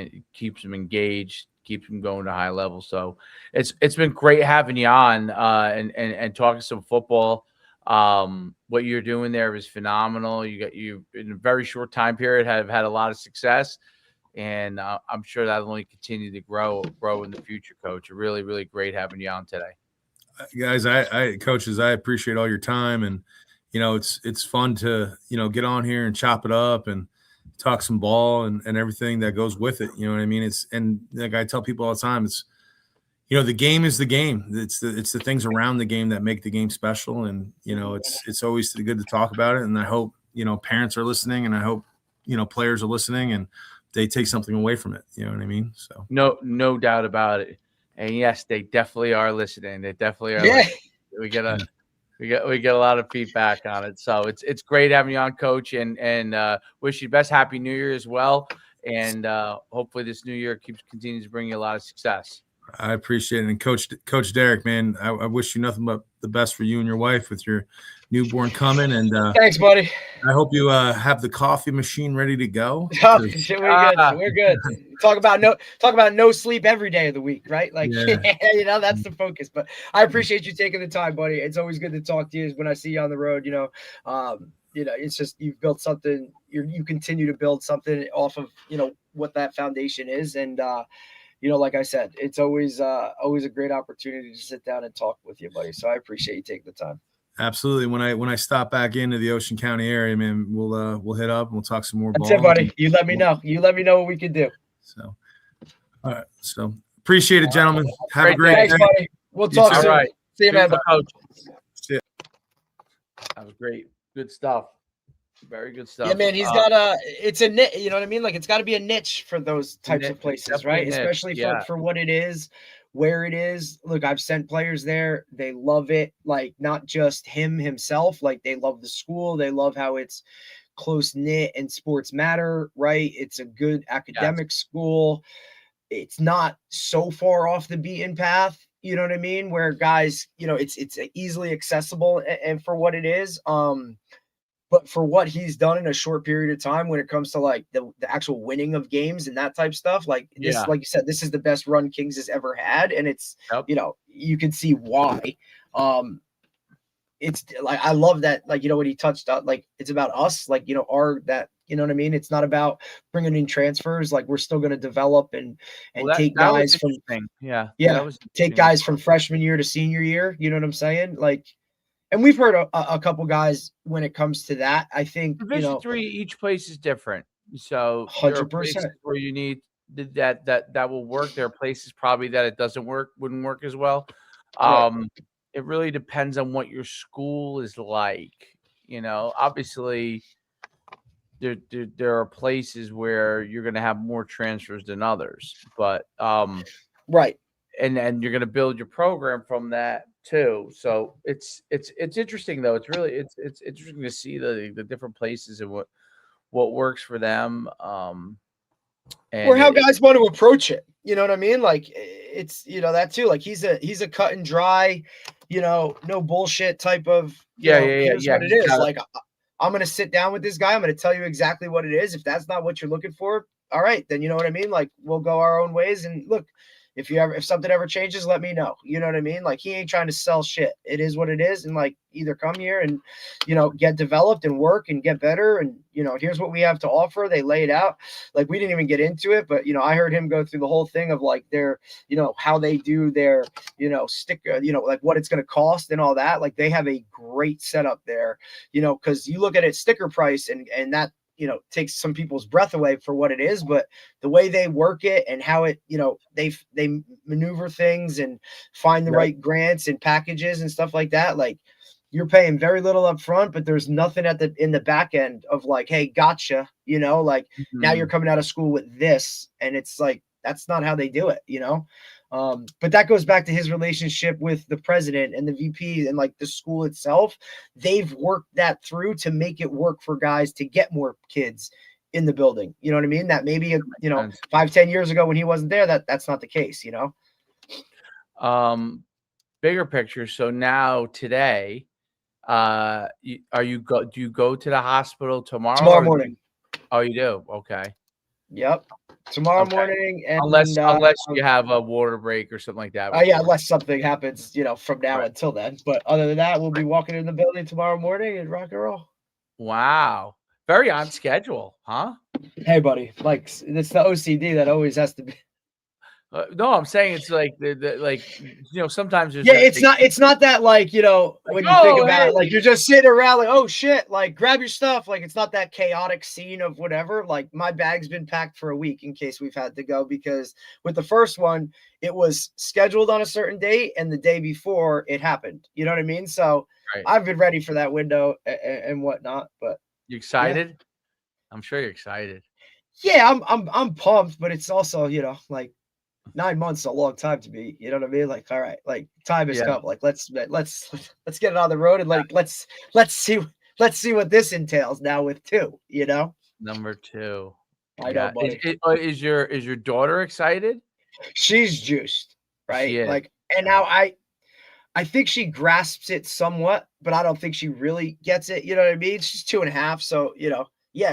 engaged, keeps them going to high level. So it's been great having you on and talking some football. What you're doing there is phenomenal. You in a very short time period have had a lot of success. And I'm sure that'll only continue to grow in the future, Coach. Really, really great having you on today. Guys, coaches, I appreciate all your time. And, it's fun to, get on here and chop it up and talk some ball and everything that goes with it. You know what I mean? And like I tell people all the time, it's, the game is the game. It's the things around the game that make the game special. And, it's always good to talk about it. And I hope, parents are listening, and I hope, players are listening, and they take something away from it. You know what I mean? So no doubt about it. And yes, they definitely are listening. They definitely are. Yeah. We get a lot of feedback on it. So it's great having you on, Coach, and wish you the best. Happy New Year as well. And hopefully this new year continues to bring you a lot of success. I appreciate it. And Coach Derek, man, I wish you nothing but the best for you and your wife with your newborn coming. And thanks, buddy. I hope you have the coffee machine ready to go. Oh, we're good. Talk about no sleep every day of the week, right? Like, that's the focus. But I appreciate you taking the time, buddy. It's always good to talk to you when I see you on the road. It's just you've built something. You continue to build something off of what that foundation is, and like I said, it's always a great opportunity to sit down and talk with you, buddy. So I appreciate you taking the time. Absolutely. When I stop back into the Ocean County area, man, we'll hit up and we'll talk some more. That's it, buddy. You let me know. What we can do. So, all right. So appreciate it, gentlemen. Have a great day. Thanks, buddy. We'll talk soon. All right. See you, man. Coach. See you. That was great. Good stuff. Very good stuff. Yeah, man, he's got it's a niche, you know what I mean? Like, it's got to be a niche for those types of places, right? Especially for what it is, where it is. Look, I've sent players there. They love it. Like, not just himself. Like, they love the school. They love how it's close-knit and sports matter, right? It's a good academic school. It's not so far off the beaten path, you know what I mean? Where guys, it's easily accessible and for what it is. But for what he's done in a short period of time, when it comes to like the actual winning of games and that type of stuff, like this, like you said, this is the best run Kings has ever had. And it's, you can see why. It's like, I love that, like, what he touched on, like, it's about us, like, you know what I mean? It's not about bringing in transfers. Like, we're still going to develop and take guys from, take guys from freshman year to senior year. You know what I'm saying? Like, and we've heard a couple guys when it comes to that. I think Division 3, each place is different. So 100% where you need that will work. There are places probably that it wouldn't work as well. It really depends on what your school is like. Obviously there are places where you're going to have more transfers than others, but right. And you're going to build your program from that too. So it's interesting though. It's interesting to see the different places and what works for them. Or how guys want to approach it. You know what I mean? Like, it's, that too. Like, he's a cut and dry, no bullshit type of, what it is. I'm going to sit down with this guy. I'm going to tell you exactly what it is. If that's not what you're looking for, all right, then you know what I mean? Like, we'll go our own ways. And look, if something ever changes, let me know. You know what I mean? Like, he ain't trying to sell shit. It is what it is. And like, either come here and, get developed and work and get better. And, here's what we have to offer. They lay it out. Like, we didn't even get into it, but, I heard him go through the whole thing of like their, how they do their, sticker, like what it's going to cost and all that. Like, they have a great setup there, cause you look at it sticker price and that, takes some people's breath away for what it is, but the way they work it and how it, they maneuver things and find the right grants and packages and stuff like that. Like, you're paying very little up front, but there's nothing in the back end of like, hey, gotcha. Like now you're coming out of school with this, and it's like, that's not how they do it, but that goes back to his relationship with the president and the VP and like the school itself. They've worked that through to make it work for guys to get more kids in the building. You know what I mean? That maybe, 5-10 years ago when he wasn't there, that's not the case, Bigger picture. So now today, do you go to the hospital tomorrow morning? Oh, you do? Okay. Yep. Tomorrow morning, and unless you have a water break or something like that. Yeah, unless something happens, from now until then. But other than that, we'll be walking in the building tomorrow morning and rock and roll. Wow, very on schedule, huh? Hey, buddy, like it's the OCD that always has to be. No, I'm saying it's like sometimes there's it's not that like when you think about it, like you're just sitting around like, oh shit, like grab your stuff. Like, it's not that chaotic scene of whatever. Like, my bag's been packed for a week in case we've had to go, because with the first one it was scheduled on a certain date and the day before it happened. You know what I mean? So I've been ready for that window and whatnot. But you excited? Yeah. I'm sure you're excited. Yeah, I'm pumped, but it's also like 9 months is a long time to be, you know what I mean? Like, all right, like time has come. Like, let's get it on the road and like let's see what this entails now with 2. Number 2. I know, buddy. Is your daughter excited? She's juiced, right? Like, and now I think she grasps it somewhat, but I don't think she really gets it. You know what I mean? She's 2.5, so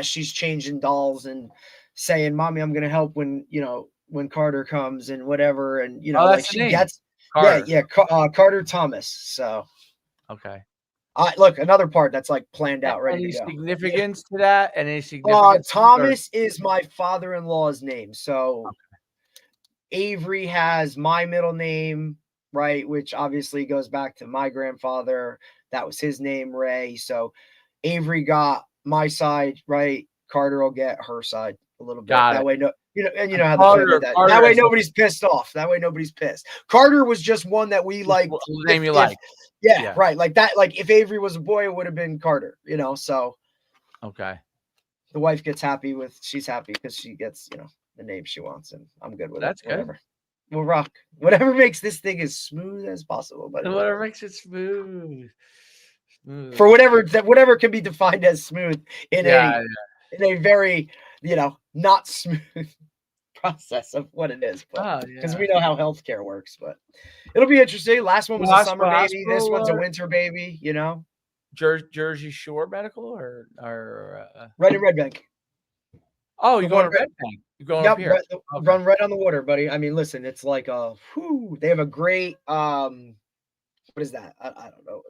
she's changing dolls and saying, "Mommy, I'm gonna help when Carter comes and whatever," and like she gets Carter. Carter Thomas. So okay. Look, another part that's like planned out, ready any to go. Significance to that? Any significance? Thomas is my father-in-law's name. So Avery has my middle name, right? Which obviously goes back to my grandfather. That was his name, Ray. So Avery got my side, right? Carter will get her side a little bit. That way, how the family that. That way nobody's pissed off. That way nobody's pissed. Carter was just one that we like. Name you like. Yeah, right. Like that. Like if Avery was a boy, it would have been Carter. So. Okay. The wife gets happy she's happy because she gets the name she wants, and I'm good with it. Whatever. Good. We'll rock. Whatever makes this thing as smooth as possible. But whatever makes it smooth. For whatever can be defined as smooth in a very not smooth process of what it is, but because we know how healthcare works. But it'll be interesting. Last one was a summer baby. This one's a winter baby. Jersey Shore Medical or right in Red Bank. Oh, you're going to Red Bank. You're going up here. Run right on the water, buddy. I mean, listen, it's like they have a great what is that? I don't know.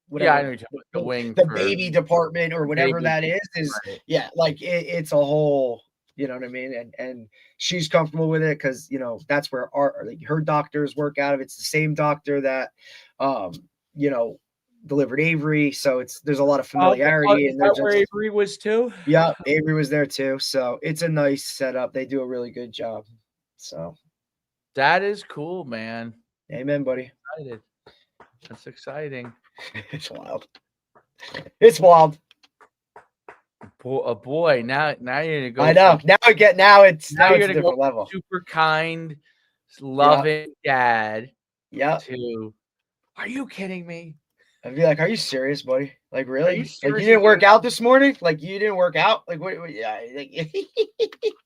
Whatever. Yeah, I know you're talking about the wing, the baby department or whatever that is right. Like it's a whole, you know what I mean? And she's comfortable with it because that's where her doctors work out of. It's the same doctor that delivered Avery, so there's a lot of familiarity. And that's where Avery was too. Yeah, Avery was there too. So it's a nice setup. They do a really good job. So that is cool, man. Amen, buddy. Excited. That's exciting. It's wild. It's wild. Boy, now you're gonna go. I know. Now it's a different level. Super kind, loving dad. Yeah. Are you kidding me? I'd be like, "Are you serious, buddy? Like, really? Like, you didn't work out this morning? Like, you didn't work out? Like, what yeah.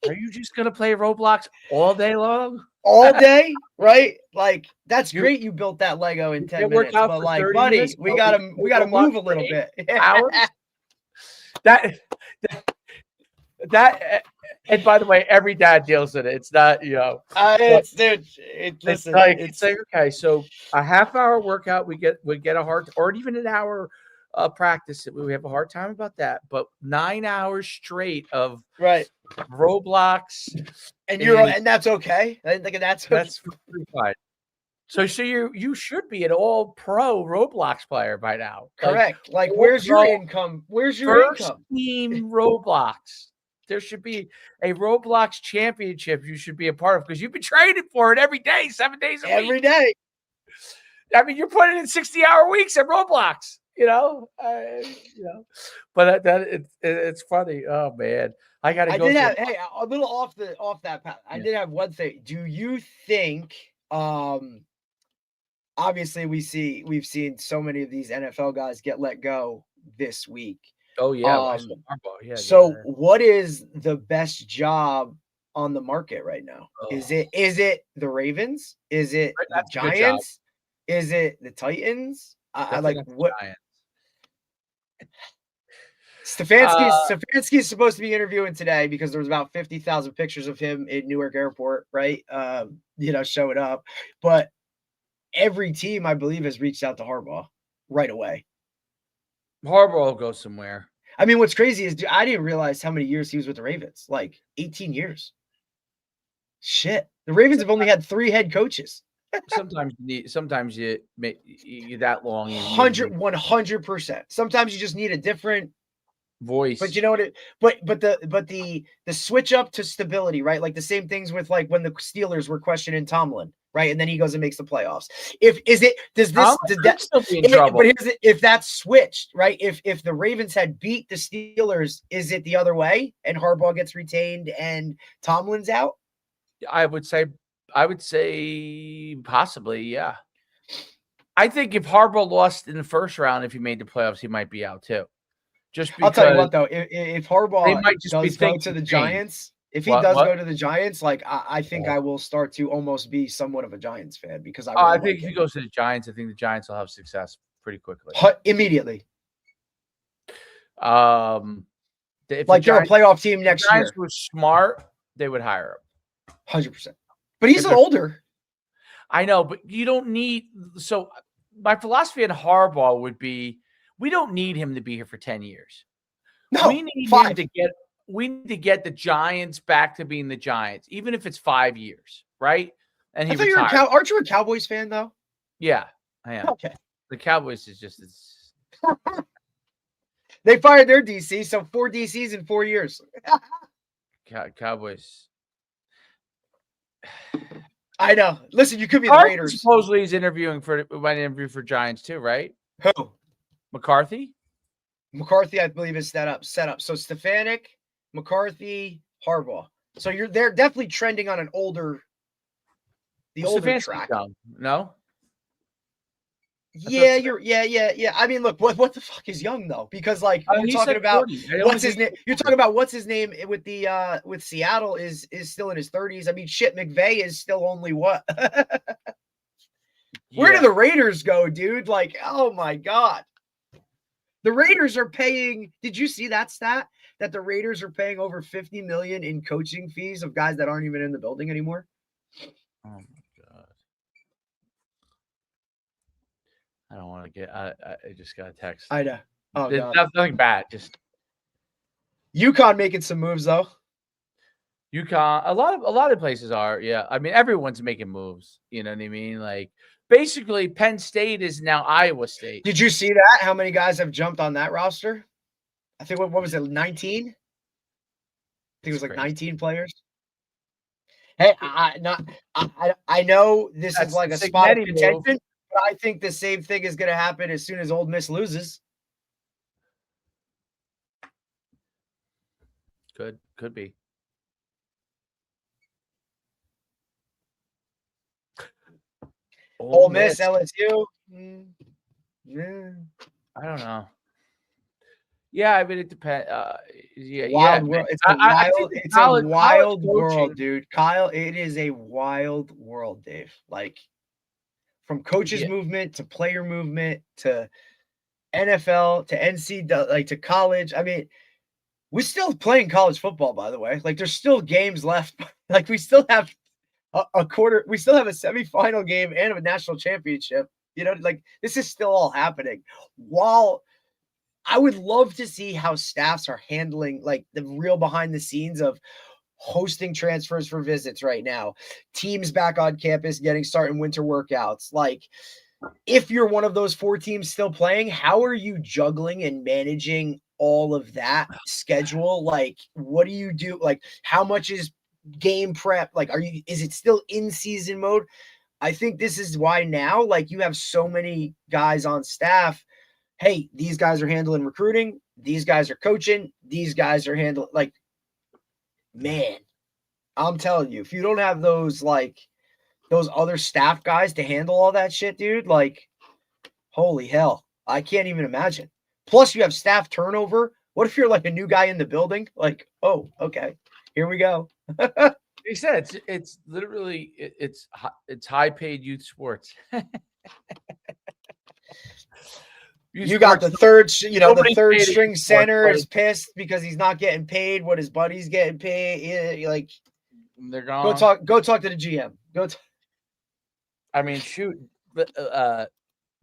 Are you just gonna play Roblox all day long? All day, right? Like, that's great. You built that Lego in 10 minutes, but like, buddy, we gotta move a little bit. that and by the way, every dad deals with it. It's not, It's listen, it's like, okay, so a half-hour workout, we get a hard, or even an hour practice, we have a hard time about that. But 9 hours straight of right. Roblox, And that's okay. I think that's fine. So you should be an all pro Roblox player by now. Correct. Like where's your income? Where's your first income? Team Roblox. There should be a Roblox championship you should be a part of, because you've been training for it every day, 7 days a week. Every day. I mean, you're putting in 60-hour weeks at Roblox, but it's funny. Oh man, I got to go. Hey, a little off that path. I did have one thing. Do you think, obviously we've seen so many of these NFL guys get let go this week. Oh yeah. So what is the best job on the market right now? Oh. Is it the Ravens? Is it the Giants? Is it the Titans? I like what Stefanski is supposed to be interviewing today, because there was about 50,000 pictures of him in Newark Airport, right? Showing up. But every team, I believe, has reached out to Harbaugh right away. Harbaugh will go somewhere. I mean, what's crazy is I didn't realize how many years he was with the Ravens. Like 18 years. Shit. The Ravens have only had 3 head coaches. Sometimes you that long. 100%. Sometimes you just need a different voice. But you know what? But the switch up to stability, right? Like the same things with like when the Steelers were questioning Tomlin, right? And then he goes and makes the playoffs. If that's switched, right? If the Ravens had beat the Steelers, is it the other way and Harbaugh gets retained and Tomlin's out? I would say possibly, yeah. I think if Harbaugh lost in the first round, if he made the playoffs, he might be out too. Just because, I'll tell you what, though, if Harbaugh does go to the Giants, go to the Giants, like I think I will start to almost be somewhat of a Giants fan, because I think if he goes to the Giants, I think the Giants will have success pretty quickly, immediately. If like they're a playoff team next year. Giants were smart, they would hire him 100%. But he's older. I know, but you don't need. So my philosophy on Harbaugh would be, we don't need him to be here for 10 years. No, we need him to get. We need to get the Giants back to being the Giants, even if it's 5 years, right? And he retired. Aren't you a Cowboys fan though? Yeah, I am. Okay. The Cowboys is just. They fired their DC, so 4 DCs in 4 years. Cowboys. I know. Listen, you could be the Raiders. Supposedly he's interviewing for Giants too, right? Who? McCarthy, I believe, is set up. So Stefanik, McCarthy, Harbaugh. So they're definitely trending on older track. Young. No. Yeah, yeah. I mean, look, what the fuck is young though? Because like you're talking about what's his name? You're talking about what's his name with the with Seattle is still in his 30s. I mean, shit, McVay is still only what? Where do the Raiders go, dude? Like, oh my god. The Raiders are paying. Did you see that stat that the Raiders are paying over $50 million in coaching fees of guys that aren't even in the building anymore? Oh my god! I don't want to get. I just got a text. I know. Oh god. Nothing bad. Just UConn making some moves though. UConn. A lot of places are. Yeah. I mean, everyone's making moves. You know what I mean? Like. Basically, Penn State is now Iowa State. Did you see that? How many guys have jumped on that roster? I think what was it? 19? I think it was like crazy. 19 players. Hey, I know this is like a spot of contention, but I think the same thing is going to happen as soon as Ole Miss loses. Could be. Ole Miss, LSU. Yeah. I don't know. Yeah, I mean it depends. World. It's a wild world, dude. Kyle, it is a wild world, Dave. Like from coaches movement to player movement to NFL to NC, like to college. I mean, we're still playing college football, by the way. Like, there's still games left. Like, we still have a quarter. We still have a semifinal game and a national championship. You know, like, this is still all happening. While I would love to see how staffs are handling, like, the real behind the scenes of hosting transfers for visits right now, teams back on campus getting starting winter workouts. Like, if you're one of those 4 teams still playing, how are you juggling and managing all of that schedule? Like, what do you do? Like, how much is game prep? Like, is it still in season mode? I think this is why now, like, you have so many guys on staff. Hey, these guys are handling recruiting. These guys are coaching. These guys are handling, like, man, I'm telling you, if you don't have those, like, those other staff guys to handle all that shit, dude, like, holy hell, I can't even imagine. Plus, you have staff turnover. What if you're like a new guy in the building? Like, oh, okay, here we go. He said it's literally it's high paid youth sports. You got the third, the third string center is buddy. pissed because he's not getting paid what his buddy's getting paid. Like, they're gone. Go talk to the GM. I mean, shoot,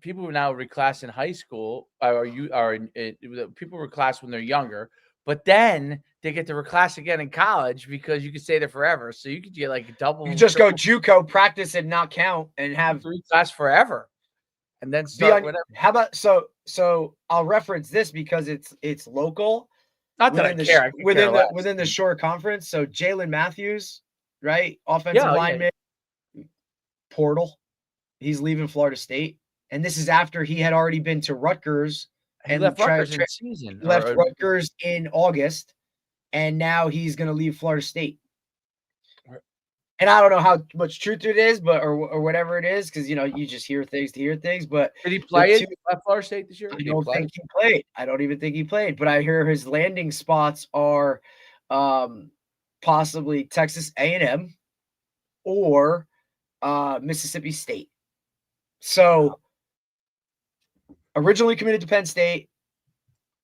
people now reclass in high school, people reclass when they're younger, but then they get to reclass again in college because you can stay there forever. So you could get like a double. You just go JUCO, practice and not count, and have reclass forever, and then start whatever. How about so? I'll reference this because it's local. Not that I care. Within the short conference. So Jalen Matthews, right, offensive lineman, portal. He's leaving Florida State, and this is after he had already been to Rutgers. He left Rutgers in season. He left Rutgers in August, and now he's going to leave Florida State. And I don't know how much truth it is, but or whatever it is, because you just hear things to hear things. But did he play at Florida State this year? I don't think he played. I don't even think he played. But I hear his landing spots are possibly Texas A&M or Mississippi State. So originally committed to Penn State,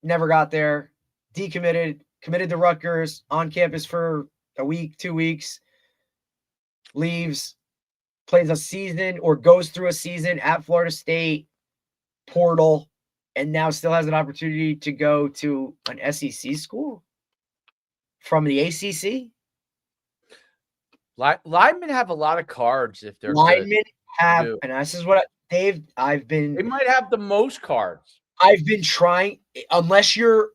never got there, decommitted, committed to Rutgers, on campus for a week, 2 weeks, leaves, plays a season or goes through a season at Florida State, portal, and now still has an opportunity to go to an SEC school from the ACC. Linemen have a lot of cards if they're linemen have, and this is what they might have the most cards. I've been trying, unless you're,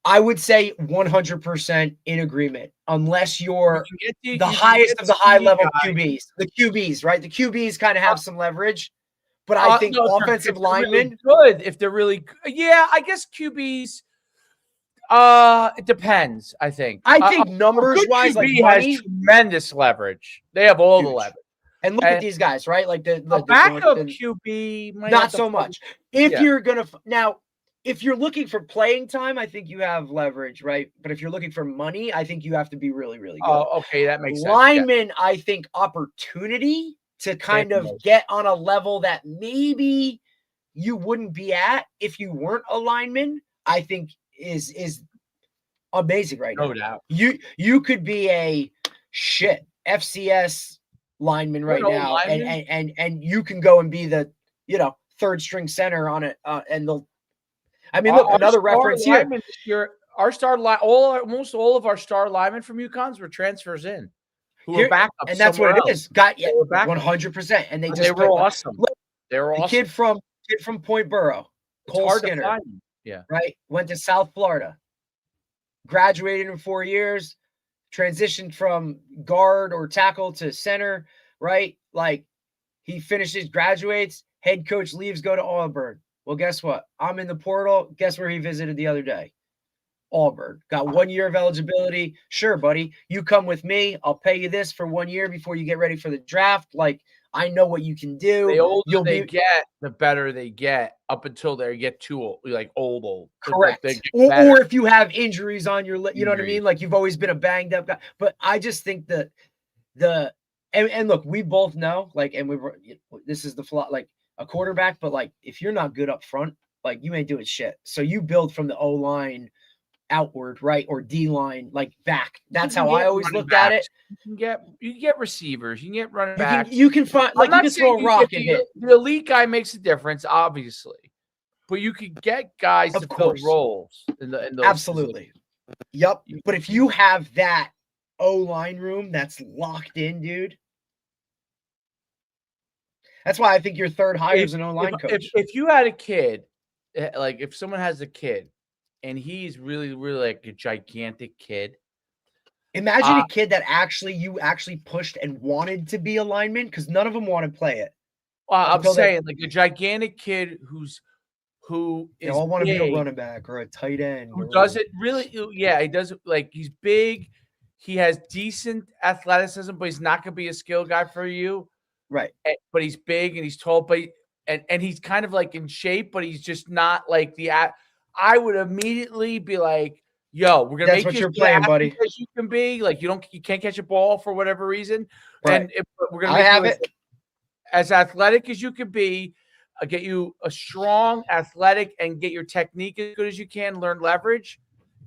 I would say 100% in agreement, unless you're the highest of the high level QBs, the QBs, right? The QBs kind of have some leverage, but I think offensive linemen, really good if they're really, I guess QBs. It depends. I think numbers wise, like money has tremendous leverage. They have all the leverage. And look at these guys, right? Like the backup QB, not so much. If you're gonna if you're looking for playing time, I think you have leverage, right? But if you're looking for money, I think you have to be really, really good. Oh, okay, that makes sense. Linemen, I think opportunity to kind of get on a level that maybe you wouldn't be at if you weren't a lineman, I think is amazing right now. No doubt. You could be a FCS lineman right now, and you can go and be the third string center on it, and they'll. I mean, look, another reference here. Our almost all of our star linemen from UConn's were transfers in, who were backups, and that's what it is. 100%, and they were awesome. They were awesome. Kid from Point Borough, Cole Skinner, right, went to South Florida, graduated in 4 years, transitioned from guard or tackle to center, right? Like, he finishes, graduates, head coach leaves, go to Auburn. Well, guess what? I'm in the portal. Guess where he visited the other day? Auburn. Got 1 year of eligibility. Sure, buddy. You come with me. I'll pay you this for 1 year before you get ready for the draft. Like, I know what you can do. The older they get, the better they get, up until they get too old, like old. Correct. Or if you have injuries on your, you know what I mean? Like, you've always been a banged up guy. But I just think that and look, we both know, like, and this is the flaw, like a quarterback, but like, if you're not good up front, like, you ain't doing shit. So you build from the O-line outward, right? Or D-line, like back. That's how I always looked at it. You can get receivers, you can get running You backs. you can find, like, you can throw a rock and hit. The elite guy makes a difference, obviously, but you could get guys to fill roles in those absolutely positions. Yep. But if you have that O-line room that's locked in, dude, that's why I think your third hire is an O-line coach. If you had a kid, like if someone has a kid and he's really, really like a gigantic kid. Imagine a kid that you actually pushed and wanted to be a lineman, because none of them want to play it. I'm saying like a gigantic kid who they all want to be a running back or a tight end. Who does it really? Yeah, he does it. Like, he's big. He has decent athleticism, but he's not going to be a skill guy for you. Right. But he's big and he's tall, but and he's kind of like in shape, but he's just not like I would immediately be like, yo, we're gonna make you you're playing, buddy. As you can be. Like, you can't catch a ball for whatever reason. Right. And we're gonna make you as athletic as you can be, get you a strong, athletic, and get your technique as good as you can, learn leverage,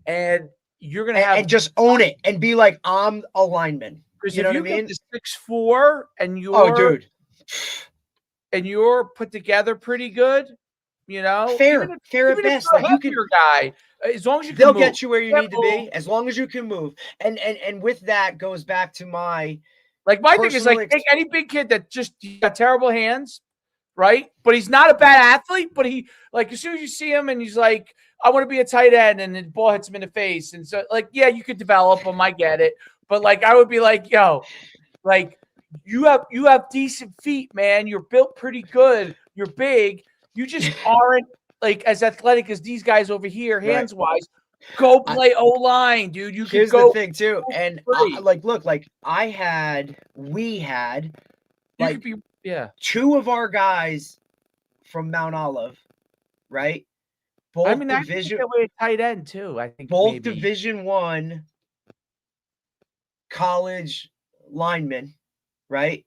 and you're gonna have and just own it and be like, I'm a lineman. You know what I mean? 6'4" and you're put together pretty good, you know. Fair at best. Like, you can your guy, as long as you can they'll move. get you where you need to be, as long as you can move. And with that goes back to my thing is, like, take any big kid that just got terrible hands, right? But he's not a bad athlete, but he, like, as soon as you see him and he's like, I want to be a tight end, and the ball hits him in the face. And so, like, yeah, you could develop him, I get it. But, like, I would be like, yo, like, you have decent feet, man. You're built pretty good. You're big. You just aren't, like, as athletic as these guys over here, hands-wise. Go play O-line, dude. Here's the thing, too. And, look, like, we had, like, two of our guys from Mount Olive, right? Both division, I think tight end too. I think both Division I college linemen, right?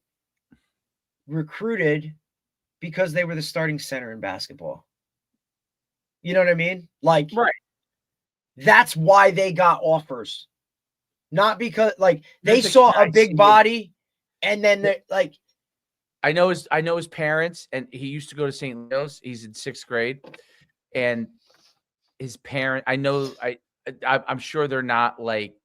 Recruited because they were the starting center in basketball. You know what I mean? Like, right. That's why they got offers, not because, like, they saw a big body, and then they like. I know his parents, and he used to go to St. Leo's. He's in 6th grade. And his parent, I'm sure they're not like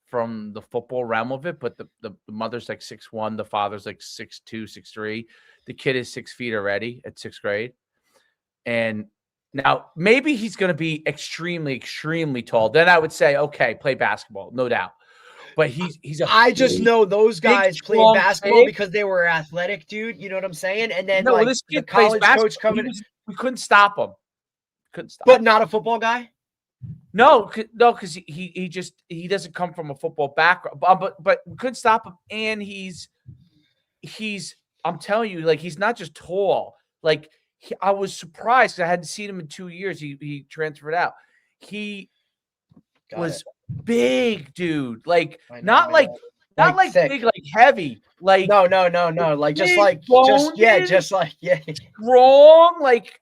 from the football realm of it, but the mother's like 6'1", the father's like 6'2", 6'3". The kid is 6 feet already at 6th grade. And now maybe he's going to be extremely, extremely tall. Then I would say, okay, play basketball, no doubt. But I just know those guys played basketball because they were athletic, dude. You know what I'm saying? And then this kid, the college coach coming, we couldn't stop him. But not a football guy? No, because he doesn't come from a football background. But we couldn't stop him, and he's I'm telling you, like, he's not just tall. Like, I was surprised because I hadn't seen him in 2 years. He transferred out. He was big, dude. Like, not like big, like heavy. Like, no. Like, strong. Like,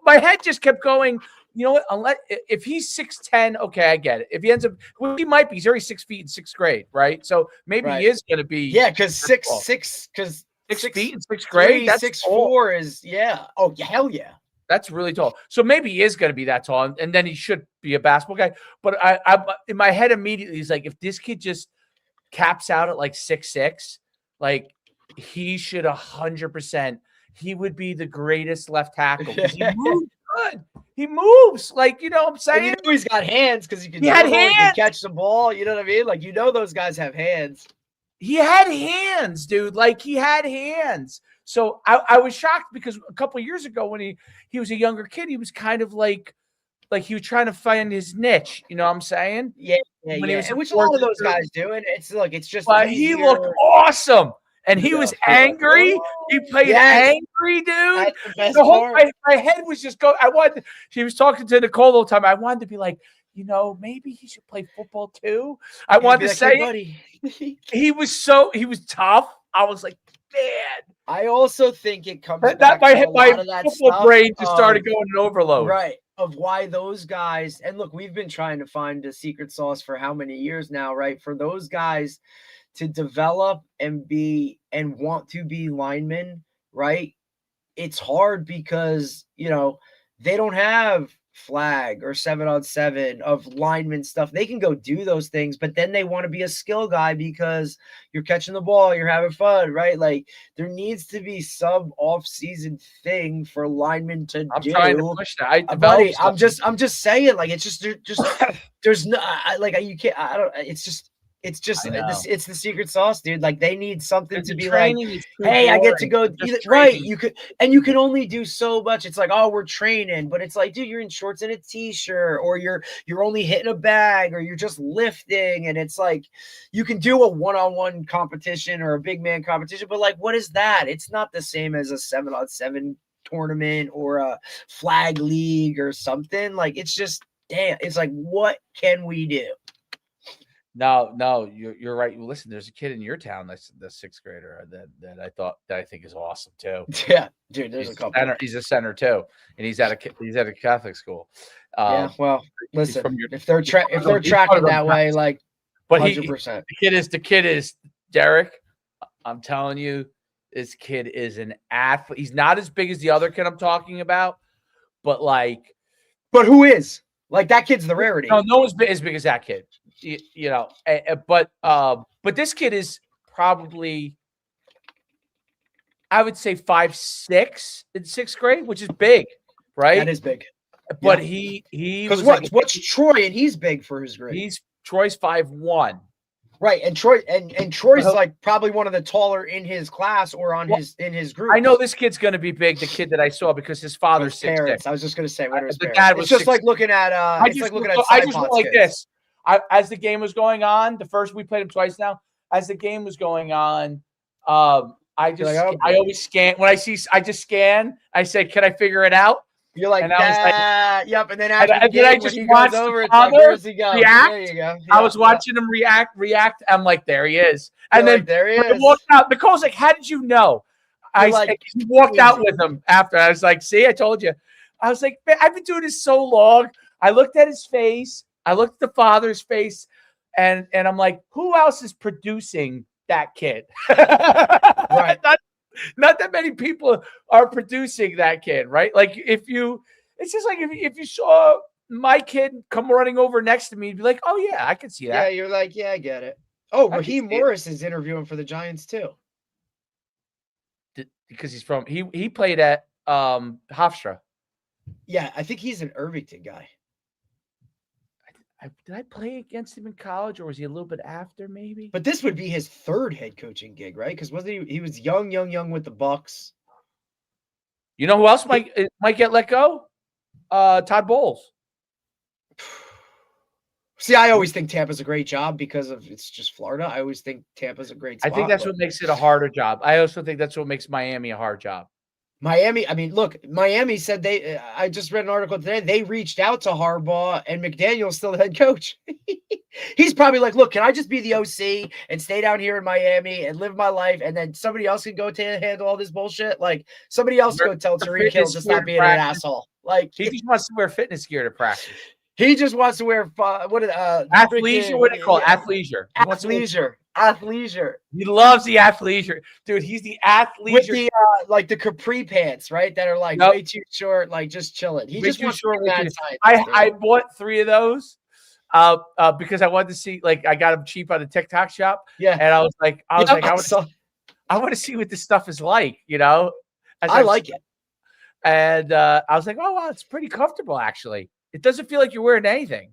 my head just kept going. You know what? Unless if he's 6'10", okay, I get it. If he ends up, well, he might be. He's already 6 feet in 6th grade, right? So maybe he is going to be. Yeah, because 6 feet in 6th grade. That's 6'4" is Oh, hell yeah. That's really tall. So maybe he is going to be that tall, and then he should be a basketball guy. But I in my head immediately is like, if this kid just caps out at like 6'6", like, he should 100%. He would be the greatest left tackle because he moves good. He moves, like, you know what I'm saying? And he's got hands because he can catch the ball. You know what I mean? Like, those guys have hands. He had hands, dude. Like, he had hands. So I was shocked because a couple of years ago when he was a younger kid, he was kind of like he was trying to find his niche. You know what I'm saying? Yeah. Which a lot of those guys do. And it's just. But he looked awesome. And he was angry. He played angry, dude. My head was just going. She was talking to Nicole the whole time. I wanted to be like, maybe he should play football too. I wanted to say, buddy. he was tough. I was like, man. I also think it comes that my football brain just started going in overload. Right. of why those guys, and look, we've been trying to find a secret sauce for how many years now, right? For those guys to develop and be and want to be linemen, right? It's hard because, they don't have flag or 7-on-7 of lineman stuff. They can go do those things, but then they want to be a skill guy because you're catching the ball, you're having fun, right? Like there needs to be some off-season thing for linemen to do. I'm trying to push that. Buddy, I'm just saying, like, it's just there's no like you can't. I don't. It's just this. It's the secret sauce, dude. Like they need something to be like, hey, I get to go. Right? You can only do so much. It's like, oh, we're training, but it's like, dude, you're in shorts and a t-shirt, or you're only hitting a bag, or you're just lifting, and it's like you can do a one-on-one competition or a big man competition, but like, what is that? It's not the same as a 7-on-7 tournament or a flag league or something. Like it's just damn. It's like, what can we do? No, you're right. Listen, there's a kid in your town that's the 6th grader that I think is awesome too. Yeah, dude, there's a couple. He's a center too, and he's at a Catholic school. Yeah, well, listen, if they're tracking that way, like, but 100%. The kid is Derek. I'm telling you, this kid is an athlete. He's not as big as the other kid I'm talking about, but who is? Like that kid's the rarity. No one's as big as that kid. But this kid is probably, I would say 5'6" in 6th grade, which is big, right? That is big. But he because what's Troy, and he's big for his grade. Troy's 5'1". Right, and Troy's like probably one of the taller in his class or in his group. I know this kid's going to be big. The kid that I saw, because his father's 6'6". I was just going to say, what are his parents? Dad was it's just 6'6". like looking at. I just went like this. As the game was going on, we played him twice now. As the game was going on, I always scan when I just scan. I say, "Can I figure it out?" You're like, yep. And then after the game, I just when he watched goes over, the it's like, where's he going? react. There you go. I was watching him react. I'm like, there he is. And You're then like, there he is. walked out. Nicole's like, how did you know? He walked out with him after. I was like, see, I told you. I was like, man, I've been doing this so long. I looked at his face. I looked at the father's face, and I'm like, who else is producing that kid? Right. Not that many people are producing that kid, right? Like it's just like if you saw my kid come running over next to me, you'd be like, oh yeah, I can see that. Yeah, you're like, yeah, I get it. Oh, Raheem Morris is interviewing for the Giants too. Because he played at Hofstra. Yeah, I think he's an Irvington guy. Did I play against him in college, or was he a little bit after, maybe? But this would be his 3rd head coaching gig, right? Because wasn't he was young with the Bucks. You know who else might get let go? Todd Bowles. See, I always think Tampa's a great job because it's just Florida. I always think Tampa's a great spot. I think that's what makes it a harder job. I also think that's what makes Miami a hard job. Miami, I mean, look, Miami said I just read an article today. They reached out to Harbaugh, and McDaniel's still the head coach. He's probably like, look, can I just be the OC and stay down here in Miami and live my life, and then somebody else can go to handle all this bullshit? Like, somebody else go tell Tariq Hill to stop being an asshole. Like, he just wants to wear fitness gear to practice. He just wants to wear athleisure. What do you call it? Athleisure. Athleisure. He loves the athleisure, dude. He's the athleisure with the like the capri pants, right? That are like way too short, like just chilling. He just wants short. I bought 3 of those because I wanted to see. Like, I got them cheap on a TikTok shop. Yeah, and I was like, I want to see what this stuff is like. You know, I like it. And I was like, oh wow, it's pretty comfortable actually. It doesn't feel like you're wearing anything.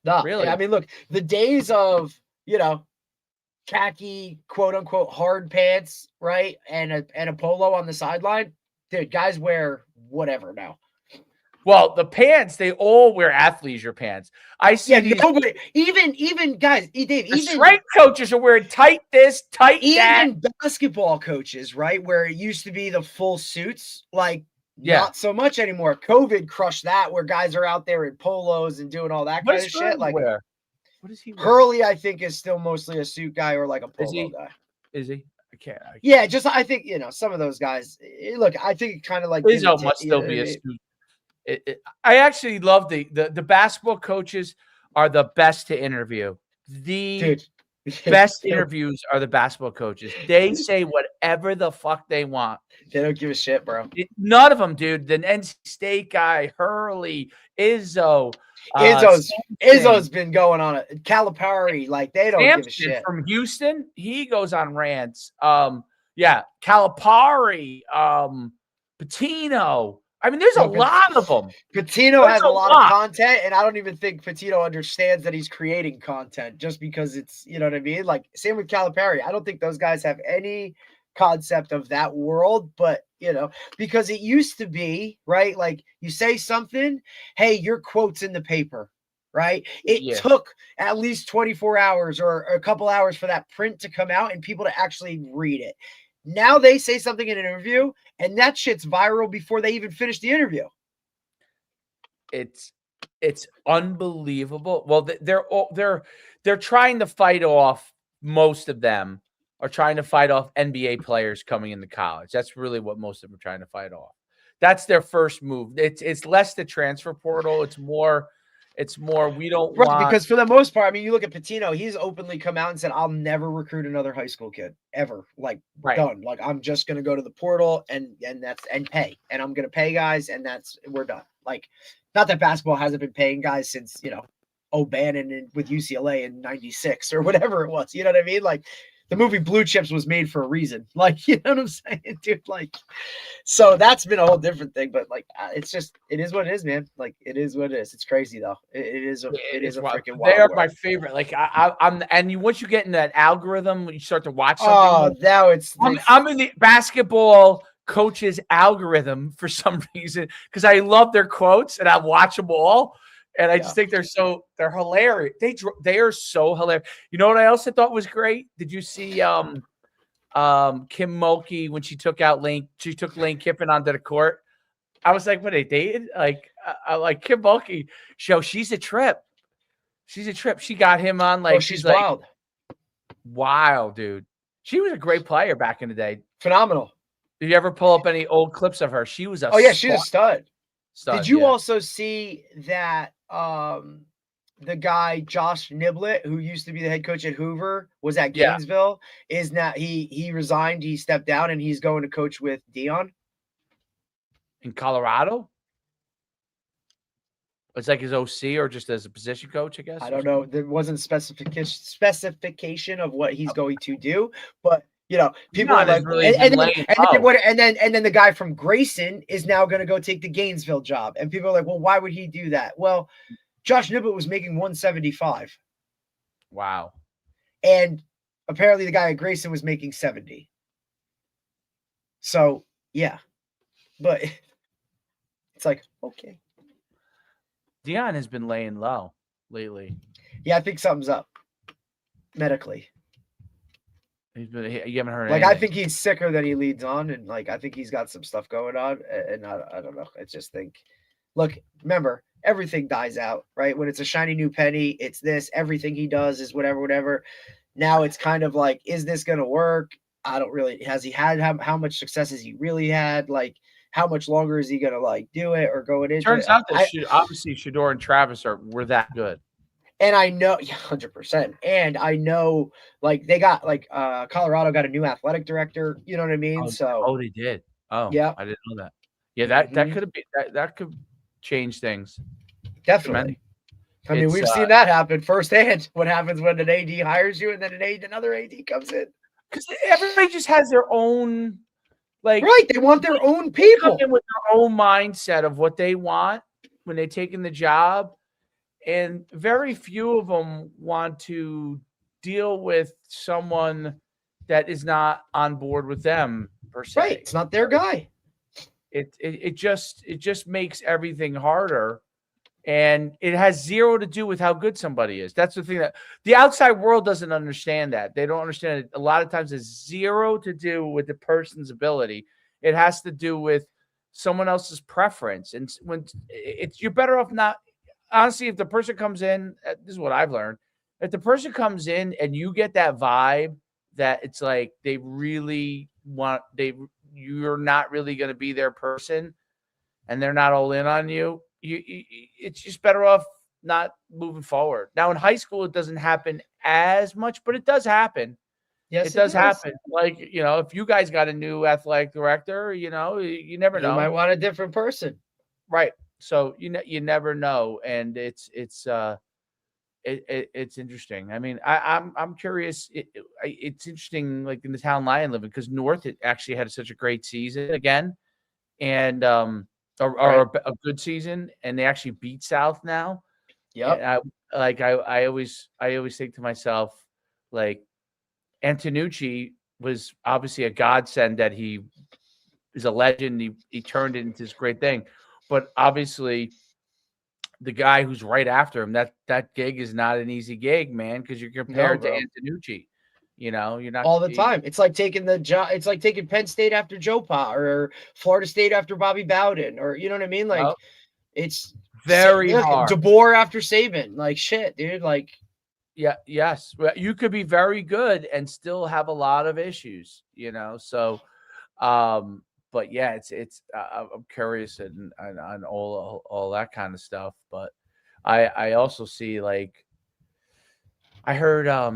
No, really. I mean, look, the days of, khaki, quote unquote, hard pants, right? And a polo on the sideline. Dude, guys wear whatever now. Well, the pants, they all wear athleisure pants. I see even guys, Dave, even strength coaches are wearing tight this, tight that. Even basketball coaches, right? Where it used to be the full suits, like, not so much anymore. COVID crushed that, where guys are out there in polos and doing all that kind of shit. Like, what does he wear? Hurley, I think, is still mostly a suit guy or like a polo guy. Is he? I can't. I think some of those guys. Look, I think kind of like Izzo must still be a suit. I actually love the basketball coaches are the best to interview. The Dude. best interviews are the basketball coaches. They say whatever the fuck they want. They don't give a shit, bro. None of them, dude. The NC State guy, Hurley, Izzo. Izzo's been going on it. Calipari, like they don't give a shit. From Houston, he goes on rants. Yeah, Calipari, Pitino. I mean, there's a lot of them. Pitino has a lot of content, and I don't even think Pitino understands that he's creating content just because it's, you know what I mean? Like, same with Calipari. I don't think those guys have any concept of that world, but, you know, because it used to be, right? Like, you say something, hey, your quote's in the paper, right? It took at least 24 hours or a couple hours for that print to come out and people to actually read it. Now they say something in an interview, and that shit's viral before they even finish the interview. It's unbelievable. Well, they're trying to fight off. Most of them are trying to fight off NBA players coming into college. That's really what most of them are trying to fight off. That's their first move. It's less the transfer portal. It's more we don't want, because for the most part, I mean, you look at Pitino, he's openly come out and said, I'll never recruit another high school kid ever. Like done. Like I'm just gonna go to the portal and pay. And I'm gonna pay guys, and we're done. Like, not that basketball hasn't been paying guys since, you know, O'Bannon with UCLA in 96 or whatever it was. You know what I mean? Like, the movie Blue Chips was made for a reason. Like, you know what I'm saying, dude? Like, so that's been a whole different thing. But like, it is what it is, man. Like, it is what it is. It's crazy though. It is a freaking wild. They are world. my favorite. Like, once you get in that algorithm, when you start to watch something. Oh, now I'm in the basketball coach's algorithm for some reason because I love their quotes and I watch them all. And I just think they're hilarious. They are so hilarious. You know what I also thought was great? Did you see Kim Mulkey when she took Lane Kiffin onto the court? I was like, what, they dated? Like, I like Kim Mulkey. She's a trip. She's a trip. She got him on like she's wild. Like, wild, dude. She was a great player back in the day. Phenomenal. Did you ever pull up any old clips of her? She was a she's a stud. Did you also see that the guy Josh Niblett, who used to be the head coach at Hoover, was at Gainesville, is now he resigned, he stepped down, and he's going to coach with Dion in Colorado? It's like his OC or just as a position coach, I guess. I don't know. There wasn't specification of what he's going to do, but you know, people are like, and then the guy from Grayson is now going to go take the Gainesville job, and people are like, well, why would he do that? Well, Josh Niblett was making 175. Wow. And apparently the guy at Grayson was making 70. So yeah, but it's like, okay. Dion has been laying low lately. Yeah, I think something's up medically. You haven't heard like anything. I think he's sicker than he leads on, and like I think he's got some stuff going on, and I don't know. I just think, look, remember, everything dies out, right? When it's a shiny new penny, it's this. Everything he does is whatever. Now it's kind of like, is this going to work? I don't really. Has he had how much success has he really had? Like, how much longer is he going to like do it or go into it? Turns out that obviously Shedeur and Travis were that good. And I know 100%. And I know like they got like Colorado got a new athletic director. You know what I mean? They did. Oh, yeah. I didn't know that. Yeah, that could be that could change things. Definitely. I mean, we've seen that happen firsthand. What happens when an AD hires you and then another AD comes in? Because everybody just has their own, like, right. They want their own people with their own mindset of what they want when they take in the job. And very few of them want to deal with someone that is not on board with them per se. Right. It's not their guy. It just makes everything harder. And it has zero to do with how good somebody is. That's the thing that the outside world doesn't understand that. They don't understand it. A lot of times it's zero to do with the person's ability. It has to do with someone else's preference. And when you're better off not, honestly, if the person comes in, this is what I've learned. If the person comes in and you get that vibe that it's like they really want, you're not really going to be their person, and they're not all in on you, it's just better off not moving forward. Now in high school, it doesn't happen as much, but it does happen. Yes, it does happen. Like, if you guys got a new athletic director, you never know. You might want a different person. Right. So you never know. And it's interesting. I mean, I'm curious. It's interesting, like in the town I live in, because North actually had such a great season again, and or a good season, and they actually beat South now. Yeah. I always think to myself, like, Antonucci was obviously a godsend that he is a legend. He turned it into this great thing, but obviously the guy who's right after him, that gig is not an easy gig, man, because you're compared to Antonucci. You're not all the time. It's like taking It's like taking Penn State after Joe Pa, or Florida State after Bobby Bowden, or you know what I mean? Like, it's very hard. DeBoer after Saban, like shit, dude. Like, yes, you could be very good and still have a lot of issues. So, but yeah, it's I'm curious on all that kind of stuff. But I also see, like, I heard I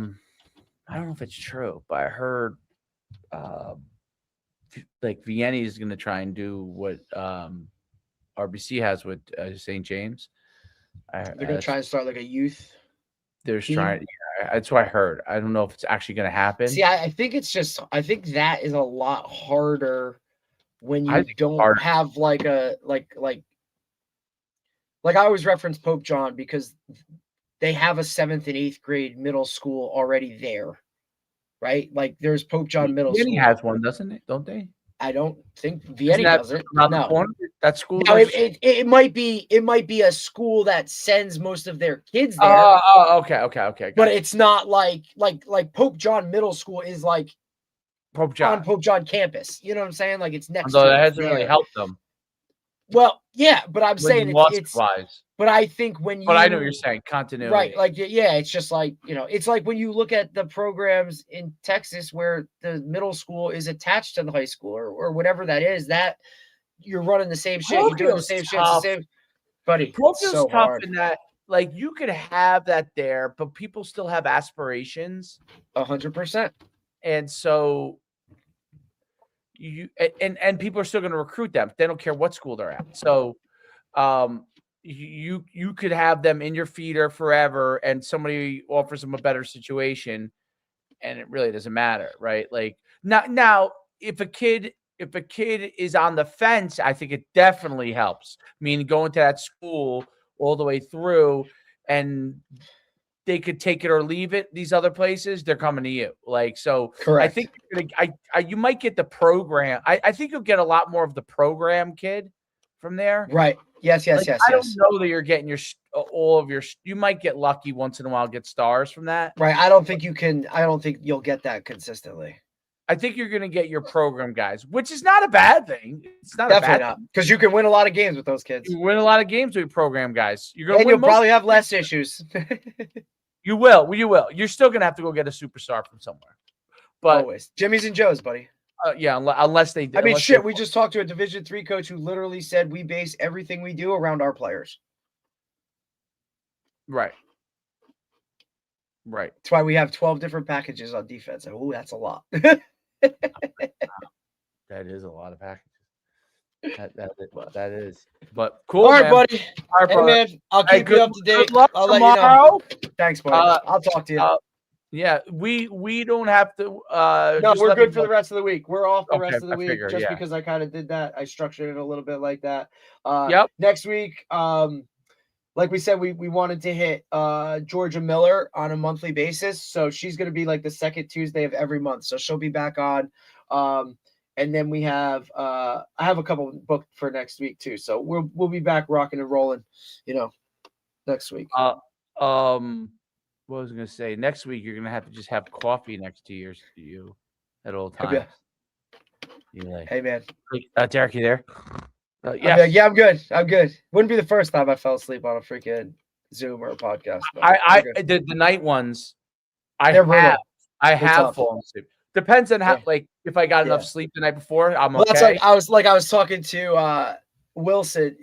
don't know if it's true, but I heard like Vienna is going to try and do what RBC has with St. James. They're going to try and start like a youth. They're trying. Yeah, that's what I heard. I don't know if it's actually going to happen. See, I think I think that is a lot harder when you don't have like I always reference Pope John, because they have a 7th and 8th grade middle school already there, right? Like, there's Pope John Middle School. Vienna has one, doesn't it? Don't they? I don't think Vienna does it. No, that school. No, it might be a school that sends most of their kids there. Okay. But it's not like Pope John Middle School is like Pope John on Pope John campus. You know what I'm saying? Like, it's next. Although that hasn't really helped them. Well, yeah, but I'm saying it's wise. But I think when you, but I know what you're saying, continuity, right? Like, yeah, it's just like, it's like when you look at the programs in Texas where the middle school is attached to the high school, or whatever that is, that you're running the same shit, you're doing the same shit, the same. Buddy, Parochial's so tough hard. in that, like, you could have that there, but people still have aspirations. 100%. And so and people are still going to recruit them. They don't care what school they're at. So you could have them in your feeder forever, and somebody offers them a better situation, and it really doesn't matter, right? Like, now if a kid is on the fence, I think it definitely helps. I mean, going to that school all the way through, and they could take it or leave it. These other places, they're coming to you. Like, so correct. I think you might get the program. I think you'll get a lot more of the program kid from there. Right. Yes. I don't know that you're getting you might get lucky once in a while, get stars from that. Right. I don't think you'll get that consistently. I think you're going to get your program guys, which is not a bad thing. It's not definitely not, because you can win a lot of games with those kids. You win a lot of games with your program guys. You'll probably have less issues. You will. You're still going to have to go get a superstar from somewhere. But always Jimmy's and Joe's, buddy. Yeah, unless they. I mean, shit. We just talked to a Division III coach who literally said we base everything we do around our players. Right. That's why we have 12 different packages on defense. Oh, that's a lot. That is a lot of packages. That is. But cool. All right, buddy. All right, hey, man. I'll keep you up to date. I'll let you know. Thanks, buddy. I'll talk to you. Yeah, we don't have to. No, we're good for the rest of the week. We're off the rest of the week, figure, because I kind of did that. I structured it a little bit like that. Yep. Next week, like we said, we wanted to hit Georgia Miller on a monthly basis, so she's going to be like the second Tuesday of every month. So she'll be back on. And then we have I have a couple booked for next week too. So we'll be back rocking and rolling, next week. What was I going to say? Next week, you're going to have to just have coffee next to you at all times. Hey, man. Derek, you there? Yeah, I'm good. Wouldn't be the first time I fell asleep on a freaking Zoom or a podcast. The night ones, I have fallen asleep. Depends on how, like, if I got enough sleep the night before, I'm okay. That's like I was talking to Wilson,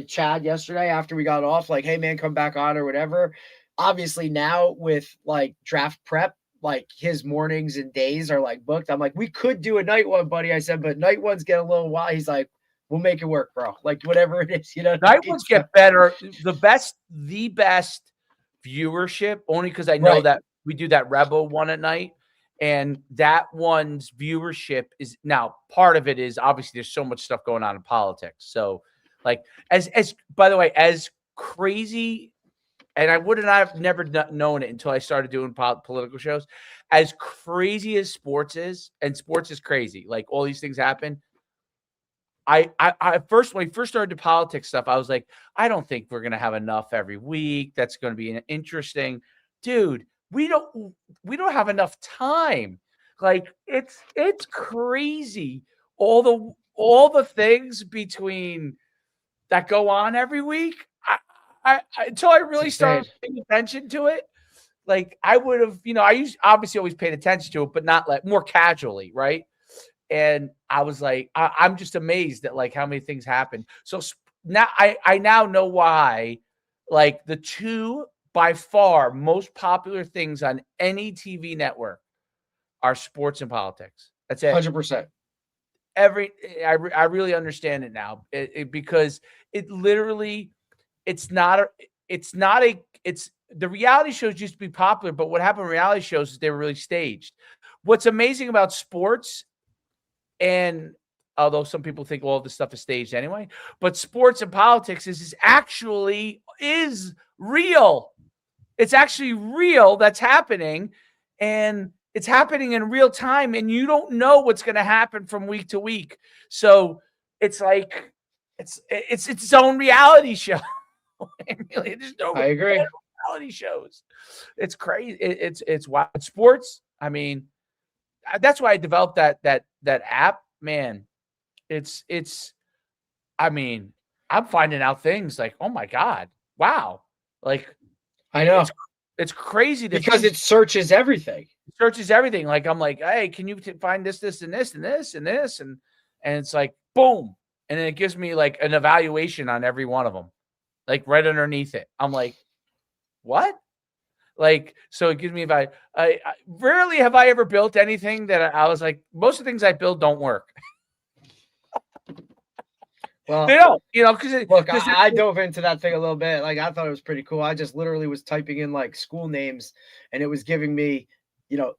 Chad yesterday after we got off, like, hey man, come back on or whatever. Obviously now with like draft prep, like his mornings and days are like booked. I'm like, we could do a night one, buddy. I said, but night ones get a little wild. He's like, we'll make it work, bro. Like whatever it is, Night ones get better. The best viewership, only because I know that we do that Rebel one at night. And that one's viewership is now part of it is obviously there's so much stuff going on in politics. So like as by the way, as crazy, and I would have never known it until I started doing political shows, as crazy as sports is, and sports is crazy. Like all these things happen. I first, when I first started the politics stuff, I was like, I don't think we're going to have enough every week. That's going to be interesting. Dude, we don't have enough time. Like it's crazy. All the things between that go on every week. I until I really started paying attention to it, like I would have, I obviously always paid attention to it, but not like more casually. Right. And I was like, I'm just amazed at like how many things happen. So now I now know why, like the two by far most popular things on any TV network are sports and politics. That's it. 100%. I really understand it now because it literally, it's the reality shows used to be popular, but what happened in reality shows is they were really staged. What's amazing about sports, and although some people think all this stuff is staged anyway, but sports and politics is real. It's actually real. That's happening. And it's happening in real time. And you don't know what's going to happen from week to week. So it's like, it's its own reality show. Really, there's no I agree. reality shows. It's crazy. It's wild. Sports, I mean, that's why I developed that app, man. I mean, I'm finding out things like, oh my God, wow. Like, I know it's crazy because it searches everything. It searches everything. Like, I'm like, hey, can you find this, and this, and this, and this, and it's like, boom, and then it gives me like an evaluation on every one of them, like right underneath it. I'm like, what? Like, so it gives me about. I rarely have I ever built anything that I was like, most of the things I build don't work. Well, they don't, because I dove into that thing a little bit. Like, I thought it was pretty cool. I just literally was typing in like school names, and it was giving me,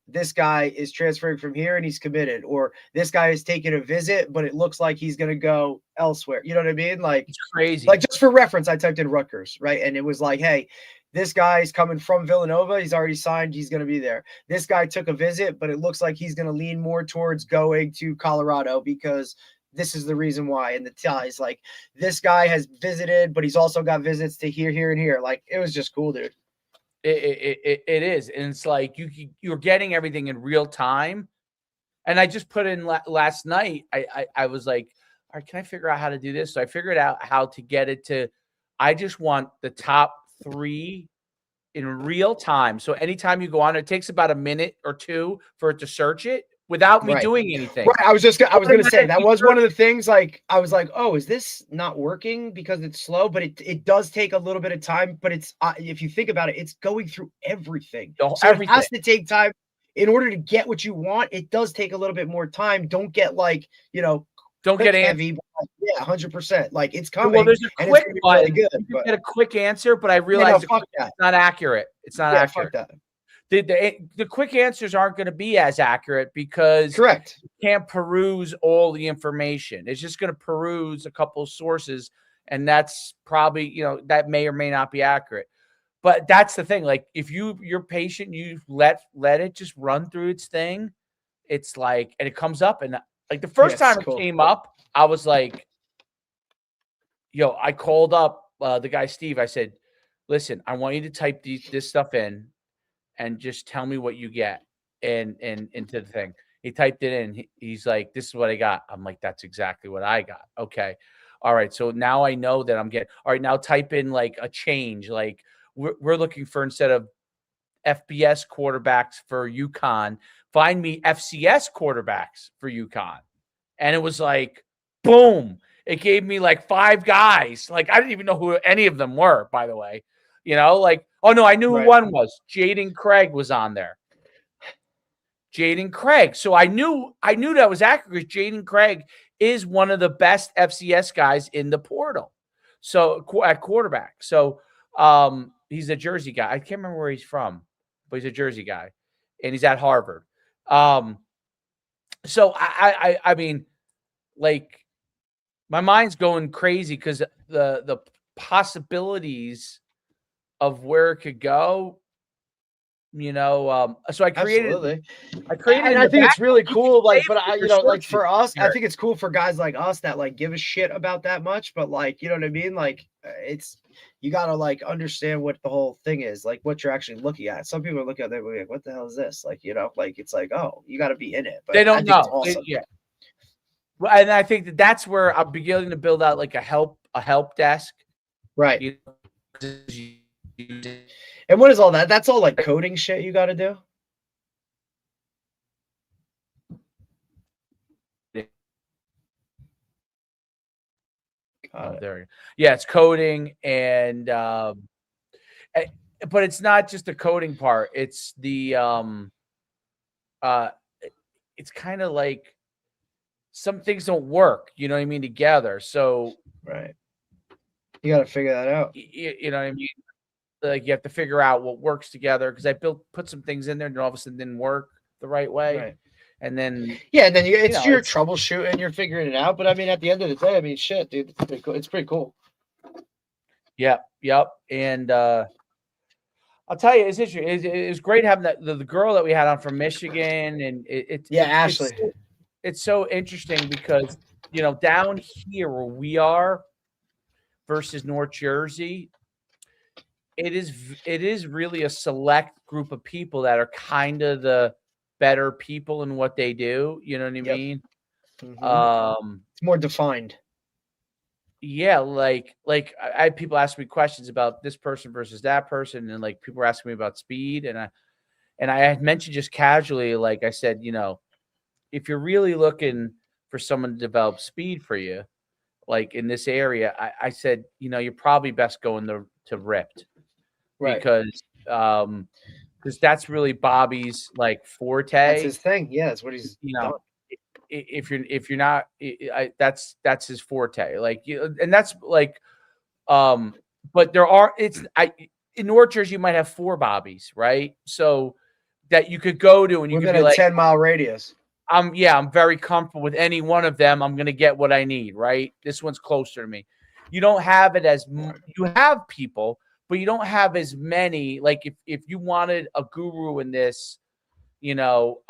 this guy is transferring from here and he's committed, or this guy is taking a visit, but it looks like he's going to go elsewhere. You know what I mean? Like, it's crazy. Like, just for reference, I typed in Rutgers, right? And it was like, hey, this guy's coming from Villanova. He's already signed. He's going to be there. This guy took a visit, but it looks like he's going to lean more towards going to Colorado because this is the reason why. And the ties, like, this guy has visited, but he's also got visits to here, and here. Like, it was just cool, dude. It is. And it's like you're getting everything in real time. And I just put in last night, I was like, all right, can I figure out how to do this? So I figured out how to get it to, I just want the top 3 in real time. So anytime you go on, it takes about a minute or 2 for it to search it without me doing anything. Right. I was going to say that was one of the things. Like, I was like, oh, is this not working because it's slow? But it does take a little bit of time. But it's if you think about it, it's going through everything. So everything. It has to take time in order to get what you want. It does take a little bit more time. Don't get like, don't get heavy. Yeah, 100%. Like, it's coming. Well, there's a quick button. Really good, you get a quick answer, but I realized it's not accurate. It's not accurate. Fuck that. The quick answers aren't going to be as accurate because correct. You can't peruse all the information. It's just going to peruse a couple of sources, and that's probably, that may or may not be accurate. But that's the thing. Like, if you're patient, you let it just run through its thing. It's like, and it comes up, and like the first time it came up, I was like, I called up the guy Steve. I said, listen, I want you to type this stuff in and just tell me what you get and into the thing. He typed it in. He's like, this is what I got. I'm like, that's exactly what I got. Okay. All right. So now I know that I'm getting, all right, now type in like a change. Like we're looking for, instead of FBS quarterbacks for UConn, find me FCS quarterbacks for UConn. And it was like, boom. It gave me like 5 guys. Like I didn't even know who any of them were, by the way. You know, like, oh no, I knew who one was. Jaden Craig was on there. Jaden Craig. So I knew that was accurate. Jaden Craig is one of the best FCS guys in the portal. So at quarterback. So he's a Jersey guy. I can't remember where he's from, but he's a Jersey guy, and he's at Harvard. So I mean, like, my mind's going crazy because the possibilities of where it could go. You know, so I created. Absolutely. And I think it's really cool. Like, but for like for us, I think it's cool for guys like us that like give a shit about that much. But like, you know what I mean? Like, you gotta like understand what the whole thing is, like what you're actually looking at. Some people are looking at it like, what the hell is this? Like, you know, like it's like, oh, you got to be in it. But they don't know. It's awesome. Yeah. Well, and I think that's where I'm beginning to build out like a help desk. Right. You know, and what is all that? That's all like coding shit you got to do. There we go. Yeah, it's coding and but it's not just the coding part. It's the it's kind of like some things don't work, you know what I mean, together. So right. You got to figure that out. You know what I mean? Like you have to figure out what works together because I put some things in there and all of a sudden didn't work the right way. Right. And then you're troubleshooting, you're figuring it out. But I mean, at the end of the day, I mean, shit, dude, it's pretty cool. It's pretty cool. Yep. And I'll tell you, it's interesting. It was great having the girl that we had on from Michigan, and Ashley. It's so interesting because, you know, down here where we are versus North Jersey, it is really a select group of people that are kind of the better people in what they do. You know what I mean? Mm-hmm. It's more defined. Yeah, like I had people ask me questions about this person versus that person, and like people were asking me about speed, and I had mentioned just casually, like I said, you know, if you're really looking for someone to develop speed for you, like in this area, I said, you know, you're probably best going to Ripped, right? Because that's really Bobby's like forte. That's his thing. Yeah, that's what he's done. If you're not, that's his forte. Like and that's like, but there are in North Jersey you might have 4 Bobbies, right? So that you could go to and you within could be a like 10-mile radius. I'm very comfortable with any one of them. I'm gonna get what I need, right? This one's closer to me. You don't have it as you have people, but you don't have as many. Like if you wanted a guru in this, you know,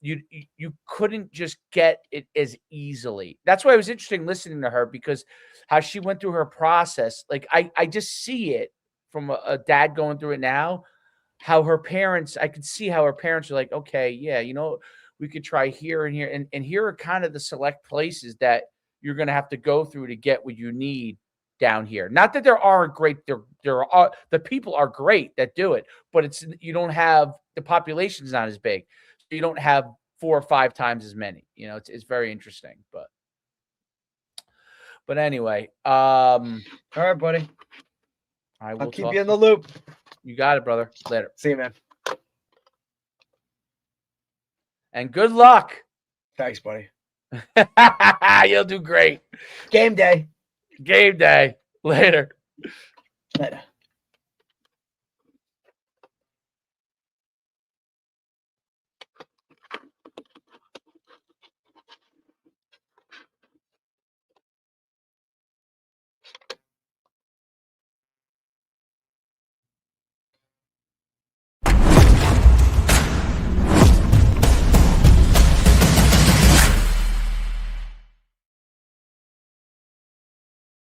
you couldn't just get it as easily. That's why it was interesting listening to her because how she went through her process. Like I just see it from a dad going through it now. How her parents, I could see how her parents are like, okay, yeah, you know, we could try here and here, and here are kind of the select places that you're going to have to go through to get what you need down here. Not that there aren't great, there are the people are great that do it, but it's you don't have the population's not as big, so you don't have 4 or 5 times as many. You know, it's very interesting, but anyway, all right, buddy. I'll keep you in the loop. You got it, brother. Later. See you, man. And good luck. Thanks, buddy. You'll do great. Game day. Game day. Later. Later.